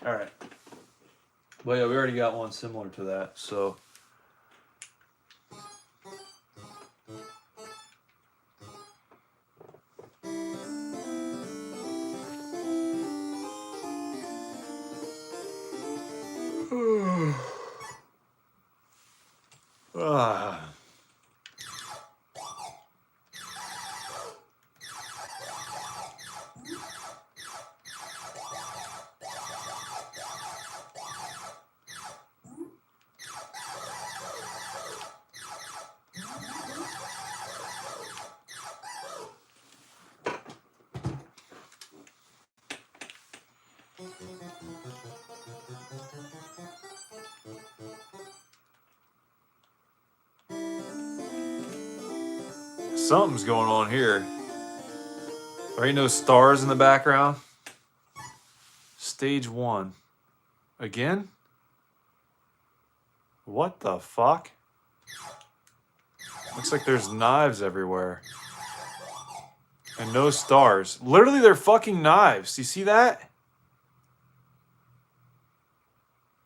All right. Well, yeah, we already got one similar to that, so. Ah. Something's going on here. There ain't no stars in the background. Stage 1. Again? What the fuck? Looks like there's knives everywhere. And no stars. Literally, they're fucking knives. You see that?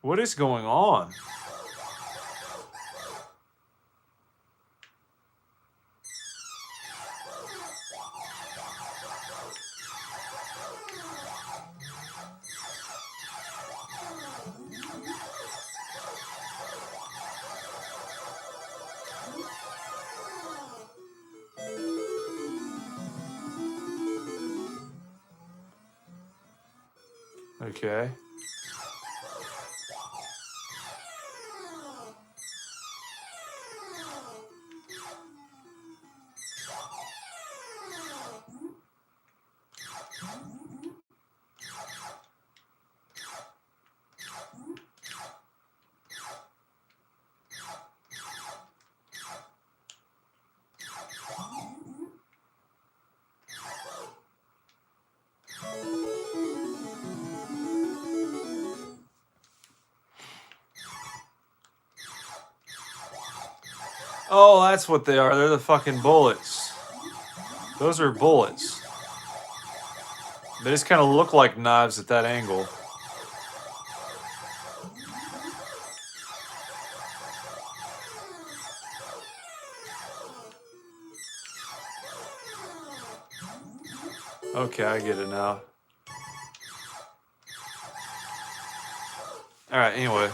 What is going on? Okay. Oh, that's what they are. They're the fucking bullets. Those are bullets. They just kind of look like knives at that angle. Okay, I get it now. Alright, anyway.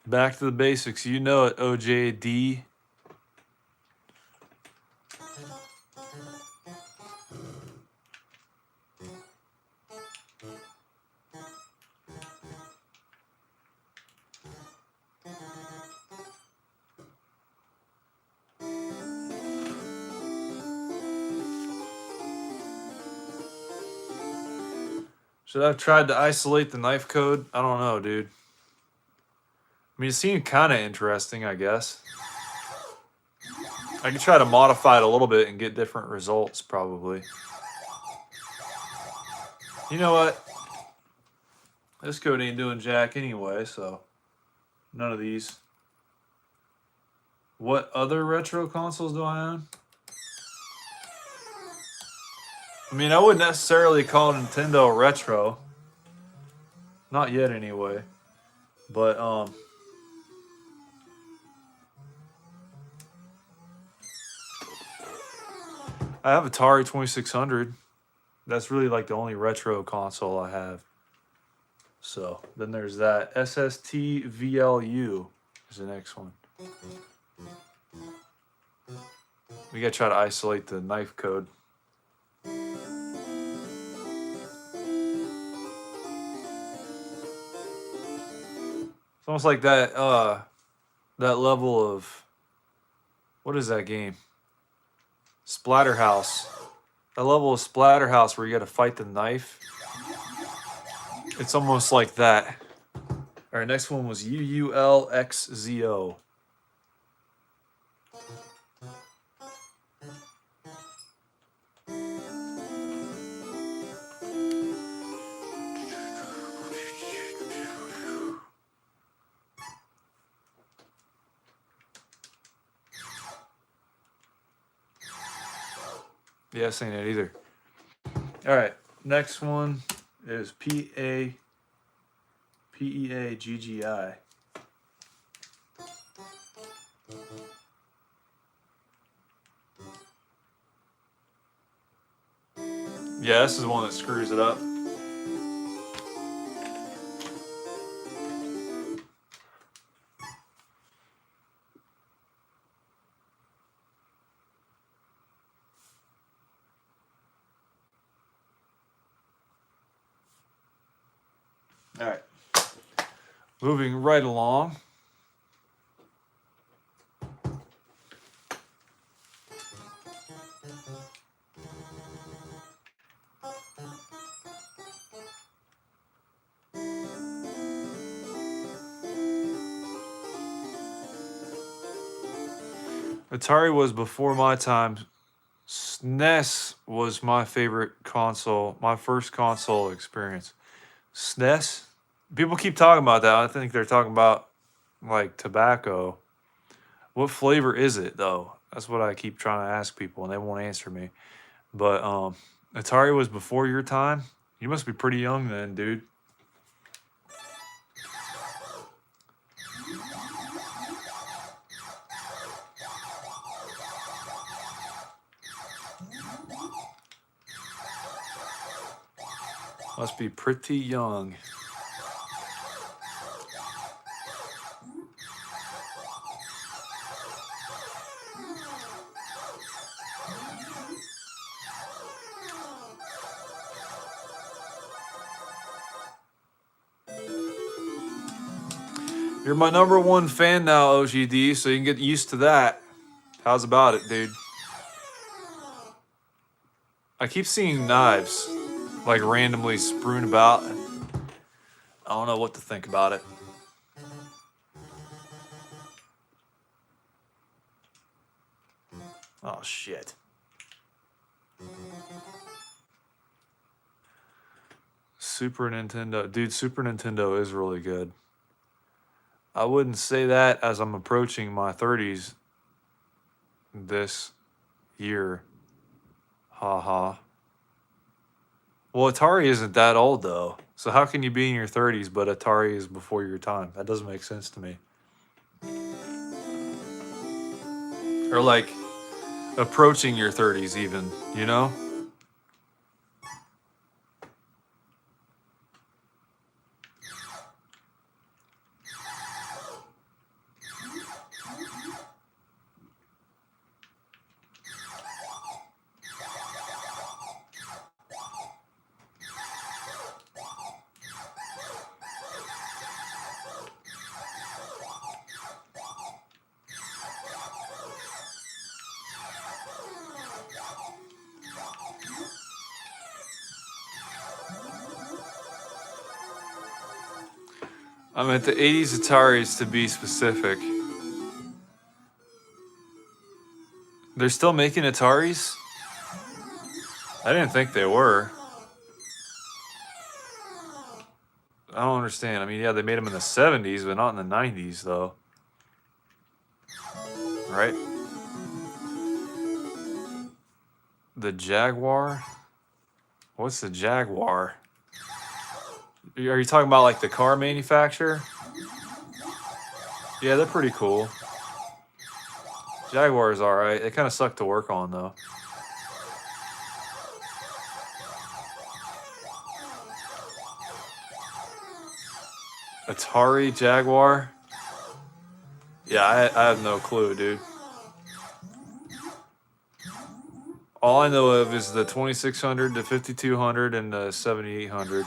Back to the basics. You know it, OJD. Should I have tried to isolate the knife code? I don't know, dude. I mean, it seemed kind of interesting, I guess. I could try to modify it a little bit and get different results, probably. You know what? This code ain't doing jack anyway, so none of these. What other retro consoles do I own? I mean, I wouldn't necessarily call Nintendo retro. Not yet, anyway. But, I have Atari 2600. That's really like the only retro console I have. So, then there's that. SST VLU is the next one. We gotta try to isolate the knife code. It's almost like that that level of, what is that game? Splatterhouse. That level of Splatterhouse where you gotta fight the knife. It's almost like that. Alright, next one was UULXZO. Yes, ain't it either. All right, next one is PEAGGI. Yeah, this is the one that screws it up. All right. Moving right along. Atari was before my time. SNES was my favorite console, my first console experience. SNES? People keep talking about that. I think they're talking about like tobacco. What flavor is it though? That's what I keep trying to ask people and they won't answer me. But Atari was before your time? You must be pretty young then, dude. Must be pretty young. You're my number one fan now, OGD, so you can get used to that. How's about it, dude? I keep seeing knives, like randomly strewn about. I don't know what to think about it. Oh, shit. Super Nintendo. Dude, Super Nintendo is really good. I wouldn't say that as I'm approaching my 30s this year. Haha. Well, Atari isn't that old, though. So how can you be in your 30s, but Atari is before your time? That doesn't make sense to me. Or like approaching your 30s even, you know? I meant the 80s Ataris to be specific. They're still making Ataris? I didn't think they were. I don't understand. I mean, yeah, they made them in the 70s, but not in the 90s, though. Right? The Jaguar? What's the Jaguar? Are you talking about like the car manufacturer? Yeah, they're pretty cool. Jaguar is alright. They kind of suck to work on, though. Atari Jaguar? Yeah, I have no clue, dude. All I know of is the 2600, the 5200, and the 7800.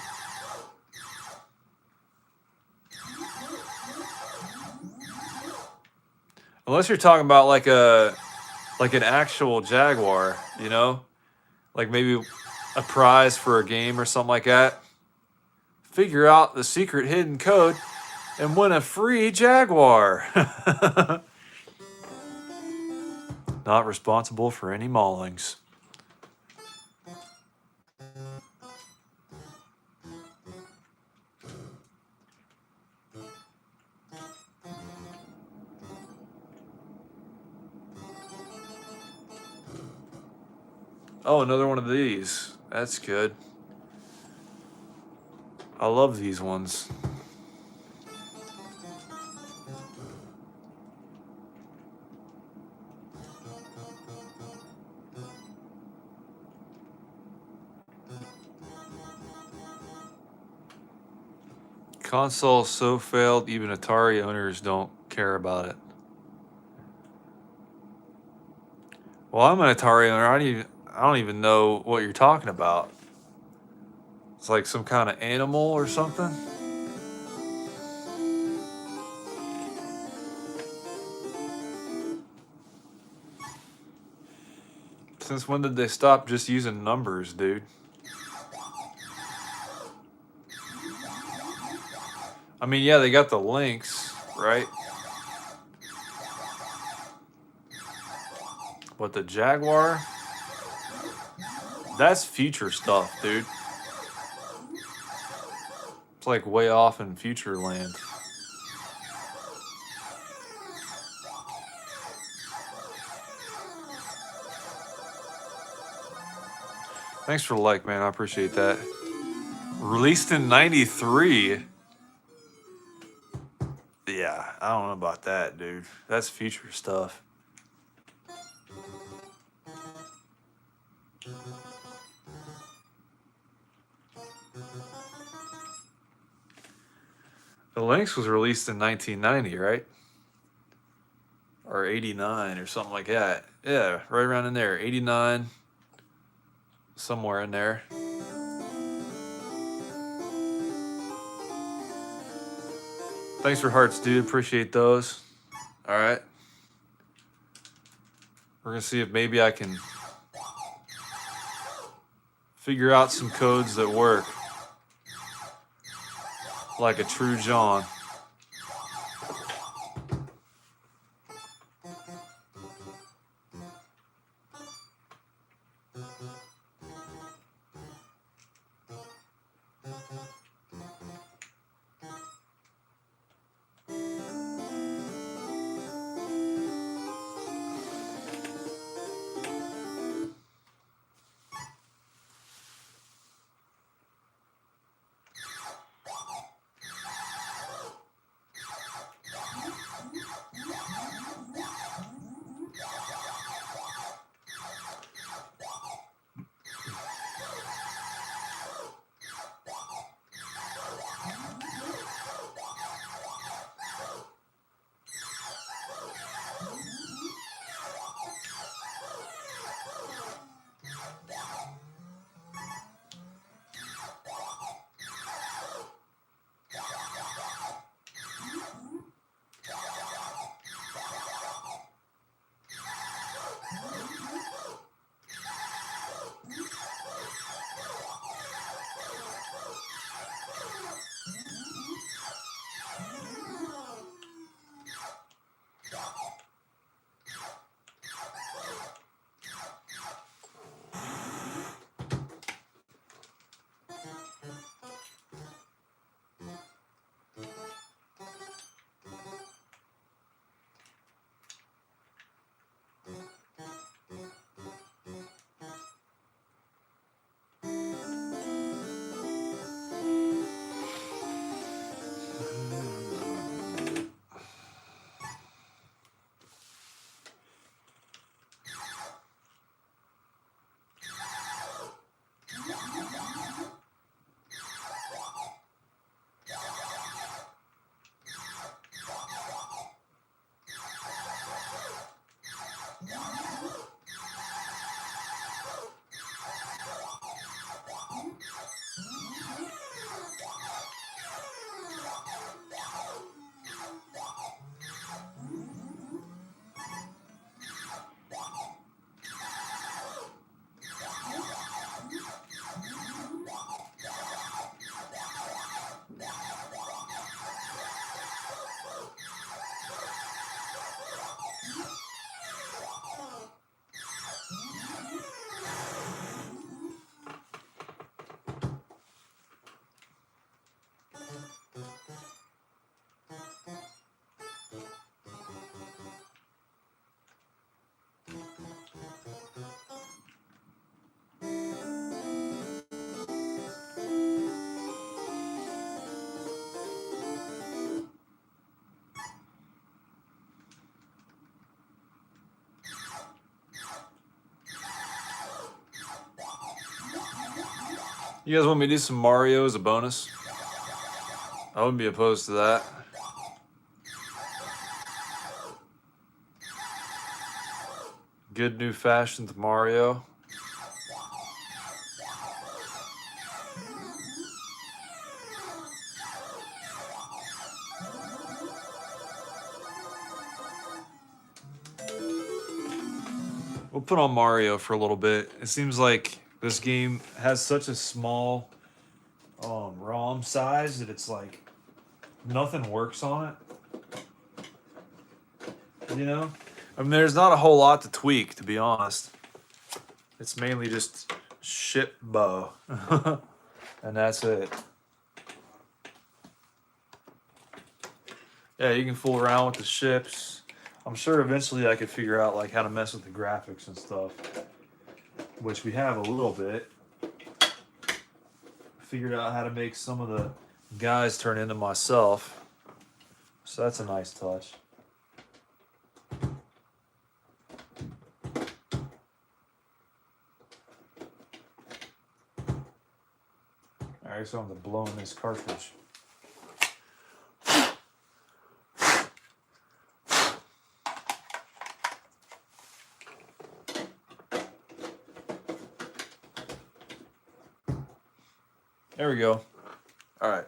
Unless you're talking about like an actual Jaguar, you know? Like maybe a prize for a game or something like that. Figure out the secret hidden code and win a free Jaguar. Not responsible for any maulings. Oh, another one of these. That's good. I love these ones. Console so failed, even Atari owners don't care about it. Well, I'm an Atari owner. I don't even know what you're talking about. It's like some kind of animal or something. Since when did they stop just using numbers, dude? I mean, yeah, they got the links, right? But the Jaguar, that's future stuff, dude. It's like way off in future land. Thanks for the like, man. I appreciate that. Released in 93. Yeah, I don't know about that, dude. That's future stuff. The Lynx was released in 1990, right? Or 89 or something like that. Yeah, right around in there. 89, somewhere in there. Thanks for hearts, dude. Appreciate those. All right. We're going to see if maybe I can figure out some codes that work. Like a true John. You guys want me to do some Mario as a bonus? I wouldn't be opposed to that. Good new fashioned Mario. We'll put on Mario for a little bit. It seems like this game has such a small ROM size that it's like nothing works on it. You know? I mean, there's not a whole lot to tweak, to be honest. It's mainly just ship bow. And that's it. Yeah, you can fool around with the ships. I'm sure eventually I could figure out like how to mess with the graphics and stuff, which we have a little bit. Figured out how to make some of the guys turn into myself, so that's a nice touch. All right, so I'm blowing this cartridge. There we go. All right.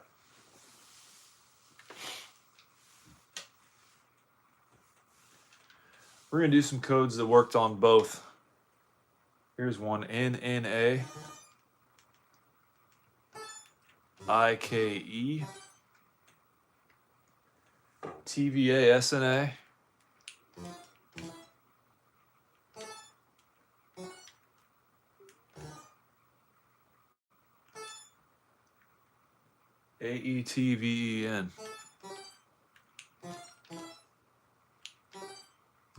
We're going to do some codes that worked on both. Here's one. NNA. IKE. TVA SNA. AETVEN.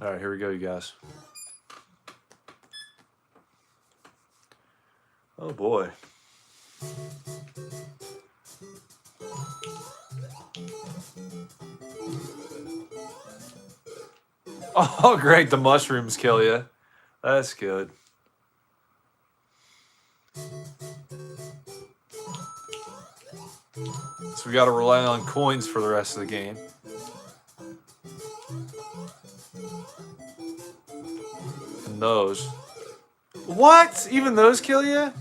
All right, here we go, you guys. Oh boy. Oh, great, the mushrooms kill you. That's good. So we got to rely on coins for the rest of the game. And those. What? Even those kill you?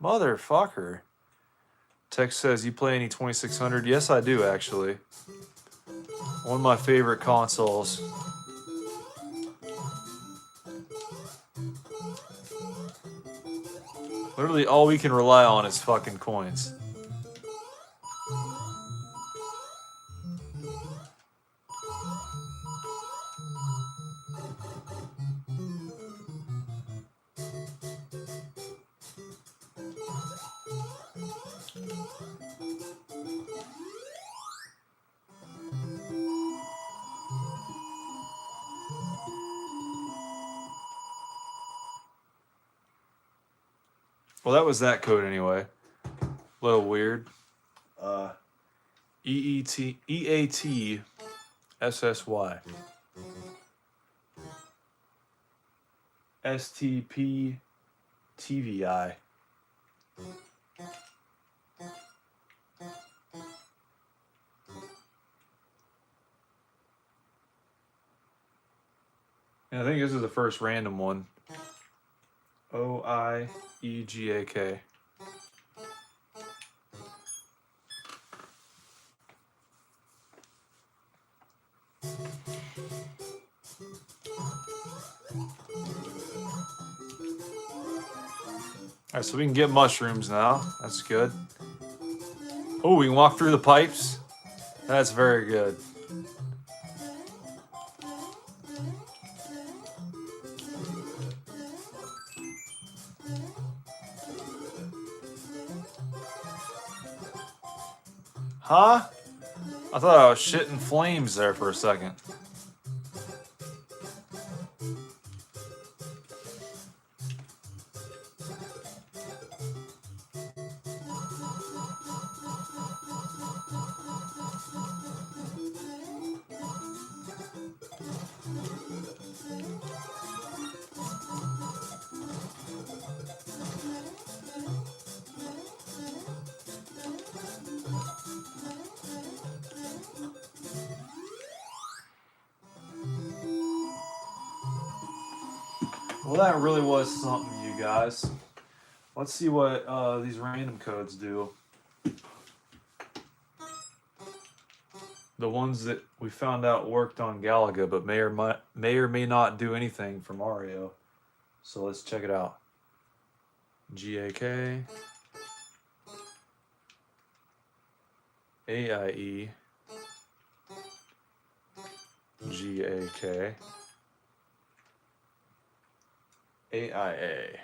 Motherfucker. Text says, you play any 2600? Yes, I do, actually. One of my favorite consoles. Literally all we can rely on is fucking coins. Well, that was that code anyway. A little weird. EAT SSY. STP TVI. And I think this is the first random one. OIEGAK. All right, so we can get mushrooms now. That's good. Oh, we can walk through the pipes. That's very good. Huh? I thought I was shitting flames there for a second. Well, that really was something, you guys. Let's see what these random codes do. The ones that we found out worked on Galaga, but may or may not do anything for Mario. So let's check it out. GAK, AIE, GAK, AIA.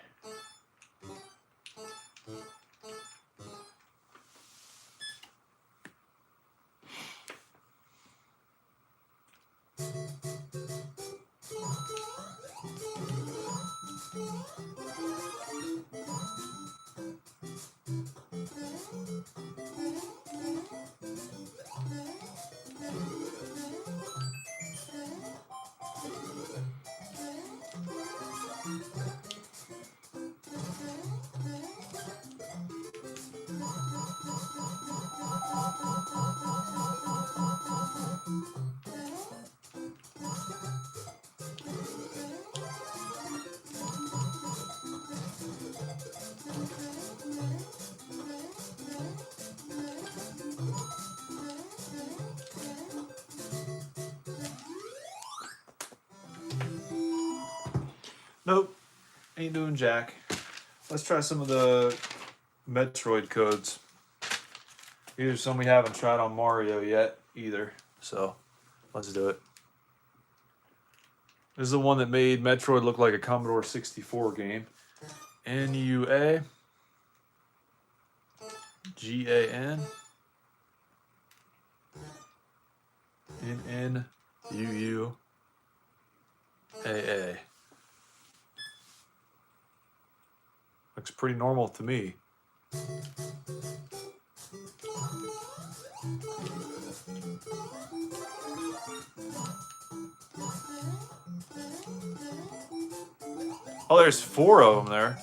Nope, ain't doing jack. Let's try some of the Metroid codes. These are some we haven't tried on Mario yet either, so let's do it. This is the one that made Metroid look like a Commodore 64 game. NUA, GAN, NNUUAA. Looks pretty normal to me. Oh, there's 4 of them there.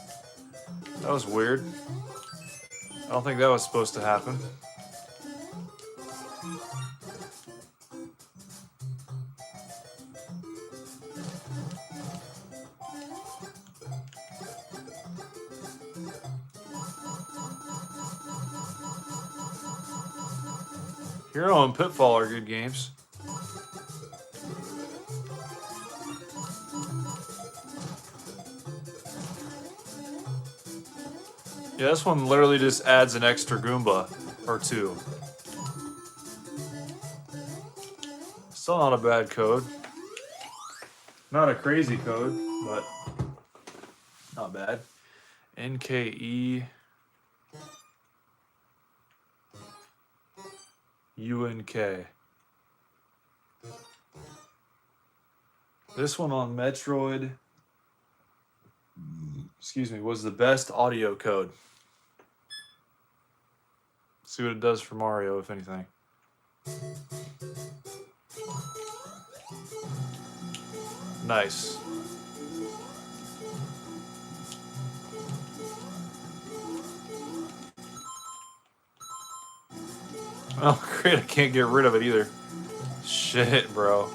That was weird. I don't think that was supposed to happen. Hero and Pitfall are good games. Yeah, this one literally just adds an extra Goomba or 2. Still not a bad code. Not a crazy code, but not bad. NKE UNK. This one on Metroid, excuse me, was the best audio code. See what it does for Mario, if anything. Nice. Oh, great, I can't get rid of it either. Shit, bro.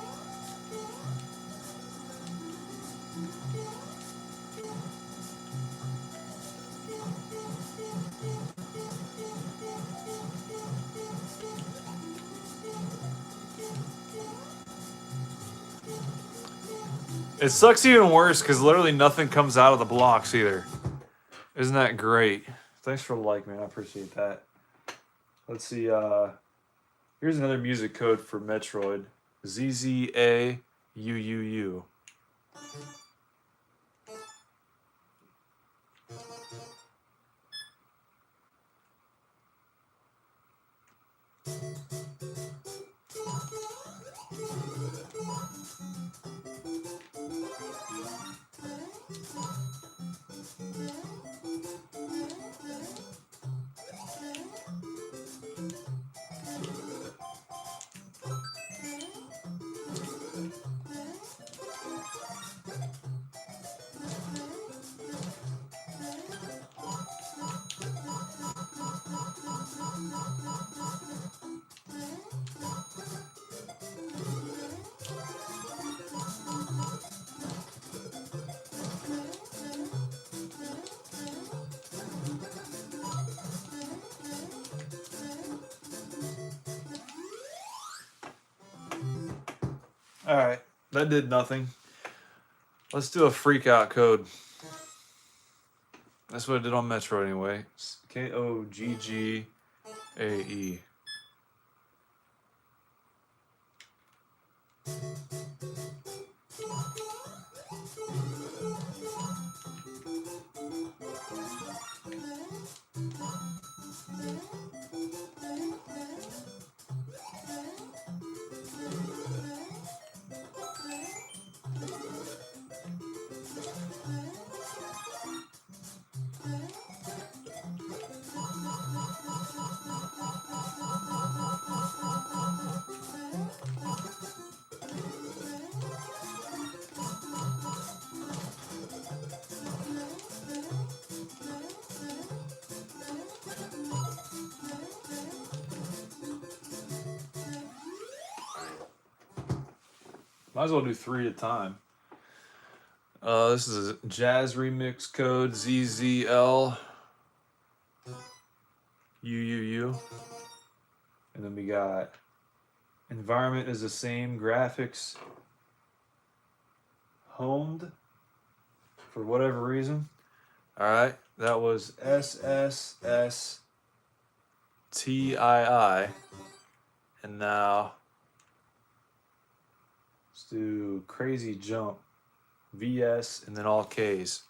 It sucks even worse because literally nothing comes out of the blocks either. Isn't that great? Thanks for the like, man. I appreciate that. Let's see. Here's another music code for Metroid. ZZAUUU. All right, that did nothing. Let's do a freak out code. That's what I did on Metro anyway. Koggae. Might as well do 3 at a time. This is a jazz remix code ZZL UUU. And then we got environment is the same, graphics honed for whatever reason. All right, that was SSSTII. And now let's do crazy jump. VS and then all Ks.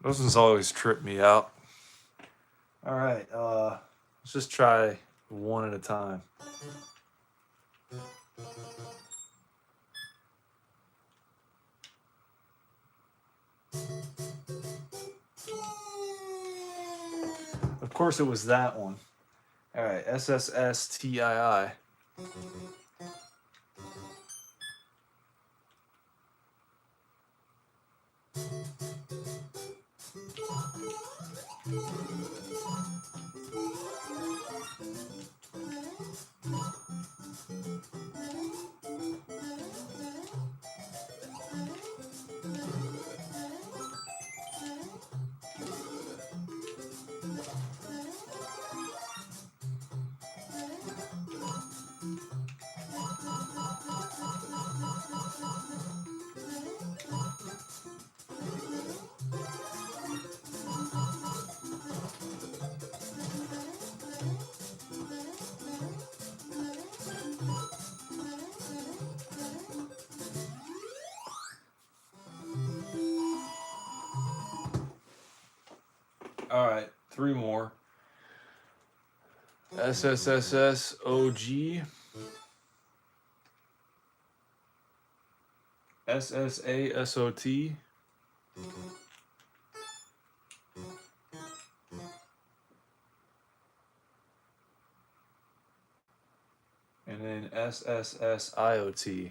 Those ones always trip me out. All right, let's just try one at a time. Of course, it was that one. All right, SSSTII. All right, 3 more. SSSSOG. SSASOT. And then SSSIOT.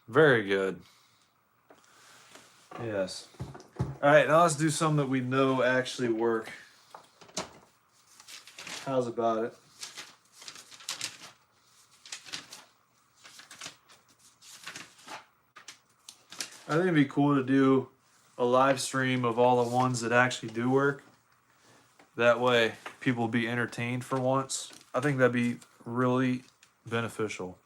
Very good. Yes. All right, now let's do some that we know actually work. How's about it? I think it'd be cool to do a live stream of all the ones that actually do work. That way, people will be entertained for once. I think that'd be really beneficial.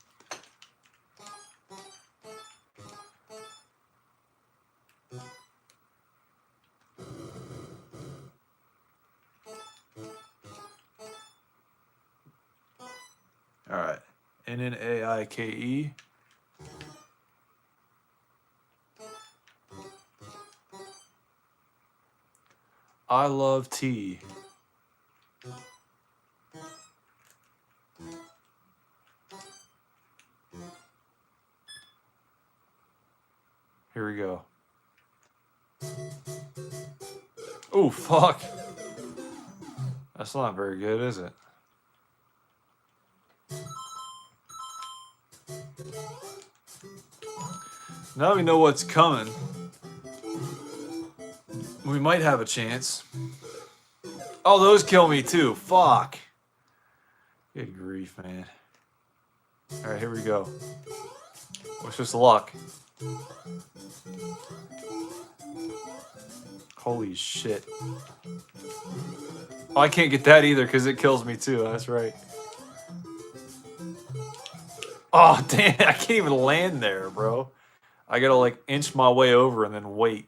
All right, NNAIKE. I love tea. Here we go. Oh, fuck. That's not very good, is it? Now we know what's coming. We might have a chance. Oh, those kill me too. Fuck. Good grief, man. Alright, here we go. Wish us luck. Holy shit. Oh, I can't get that either because it kills me too. That's right. Oh, damn. I can't even land there, bro. I gotta like inch my way over and then wait.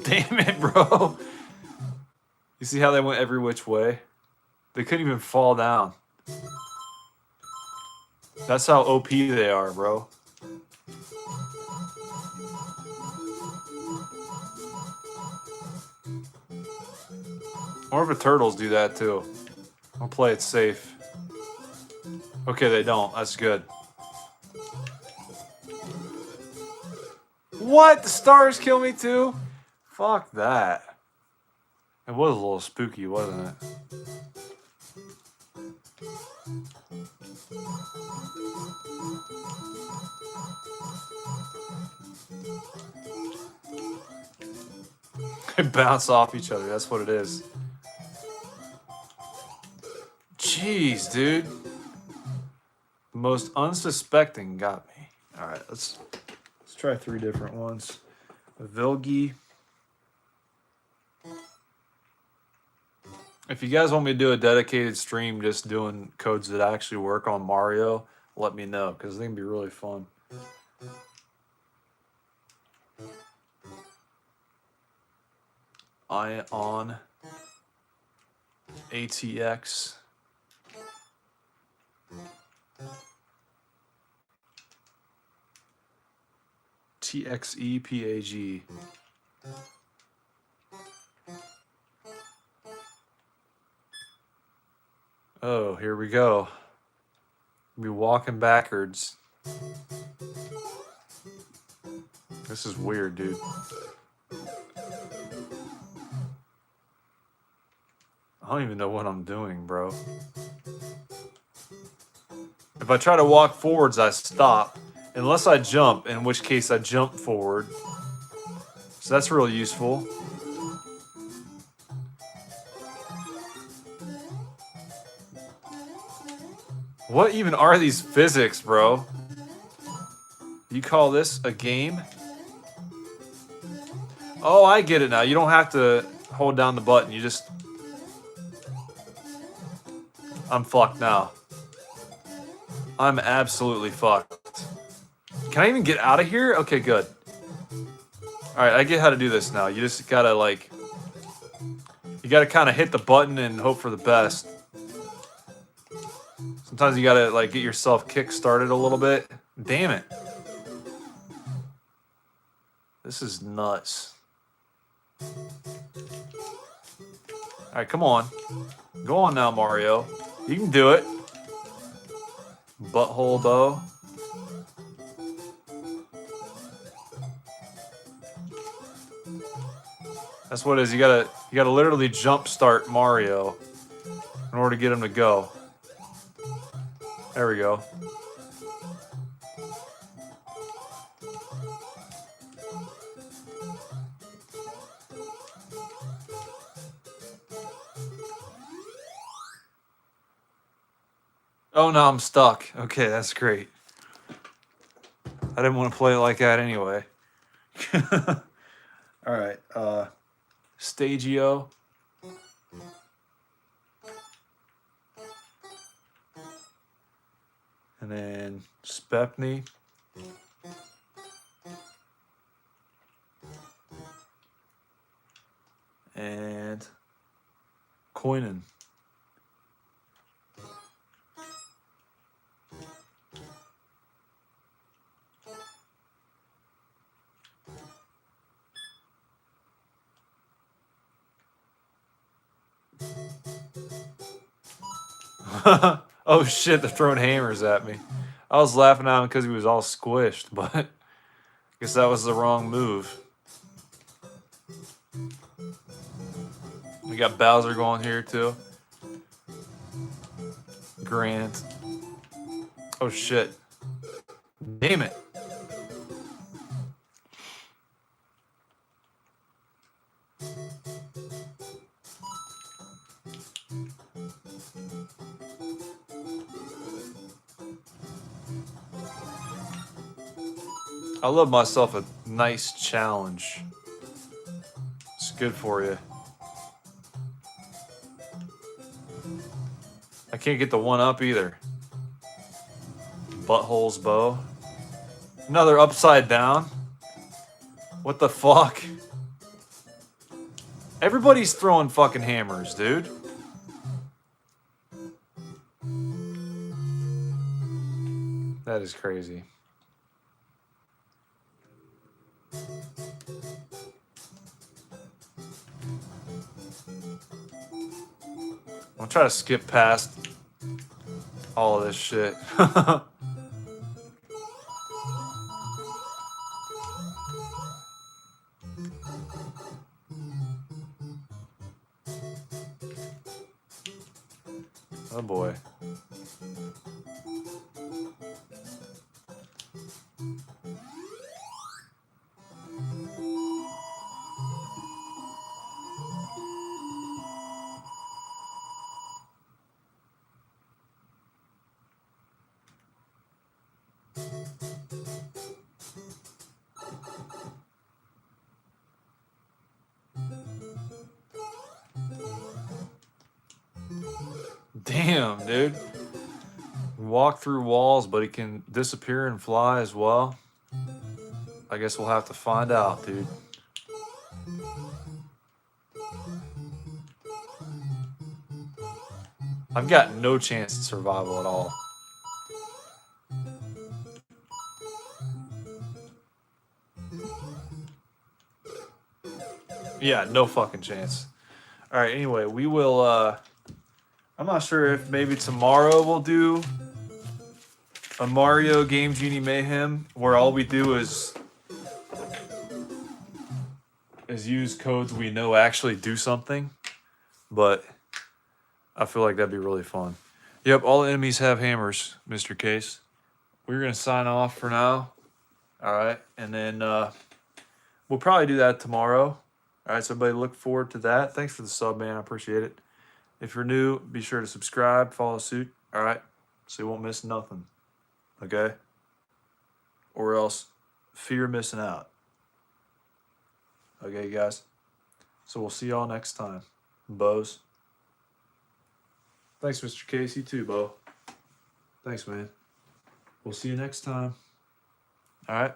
Damn it, bro. You see how they went every which way? They couldn't even fall down. That's how OP they are, bro. More of the turtles do that too. I'll play it safe. Okay, they don't. That's good. What? The stars kill me too? Fuck that. It was a little spooky, wasn't it? They bounce off each other. That's what it is. Jeez, dude. The most unsuspecting got me. All right, let's try 3 different ones. Vilgi. If you guys want me to do a dedicated stream just doing codes that actually work on Mario, let me know because they can be really fun. Ion ATX. TXEPAG. Oh, here we go. We'll be walking backwards. This is weird, dude. I don't even know what I'm doing, bro. If I try to walk forwards, I stop. Unless I jump, in which case I jump forward. So that's really useful. What even are these physics, bro? You call this a game? Oh, I get it now. You don't have to hold down the button. You just... I'm fucked now. I'm absolutely fucked. Can I even get out of here? Okay, good. Alright, I get how to do this now. You just gotta, like... You gotta kind of hit the button and hope for the best. Sometimes you gotta, like, get yourself kick-started a little bit. Damn it. This is nuts. Alright, come on. Go on now, Mario. You can do it. Butthole bow. That's what it is. You gotta literally jump start Mario in order to get him to go. There we go. Oh, no, I'm stuck. Okay, that's great. I didn't want to play it like that anyway. All right. Stagio. And then Spepney. And Koinen. Oh shit, they're throwing hammers at me. I was laughing at him because he was all squished, but I guess that was the wrong move. We got Bowser going here too. Grant. Oh shit. Damn it. I love myself a nice challenge. It's good for you. I can't get the one up either. Butthole's bow. Another upside down. What the fuck? Everybody's throwing fucking hammers, dude. That is crazy. I'll try to skip past all of this shit. Oh boy. Damn, dude. Walk through walls, but he can disappear and fly as well. I guess we'll have to find out, dude. I've got no chance at survival at all. Yeah, no fucking chance. All right, anyway, we will, I'm not sure if maybe tomorrow we'll do a Mario Game Genie Mayhem where all we do is use codes we know actually do something. But I feel like that'd be really fun. Yep, all enemies have hammers, Mr. Case. We're going to sign off for now. All right, and then we'll probably do that tomorrow. All right, so everybody look forward to that. Thanks for the sub, man. I appreciate it. If you're new, be sure to subscribe, follow suit. All right, so you won't miss nothing. Okay? Or else fear missing out. Okay, guys? So we'll see y'all next time. Bows. Thanks, Mr. Case. You too, Bo. Thanks, man. We'll see you next time. All right?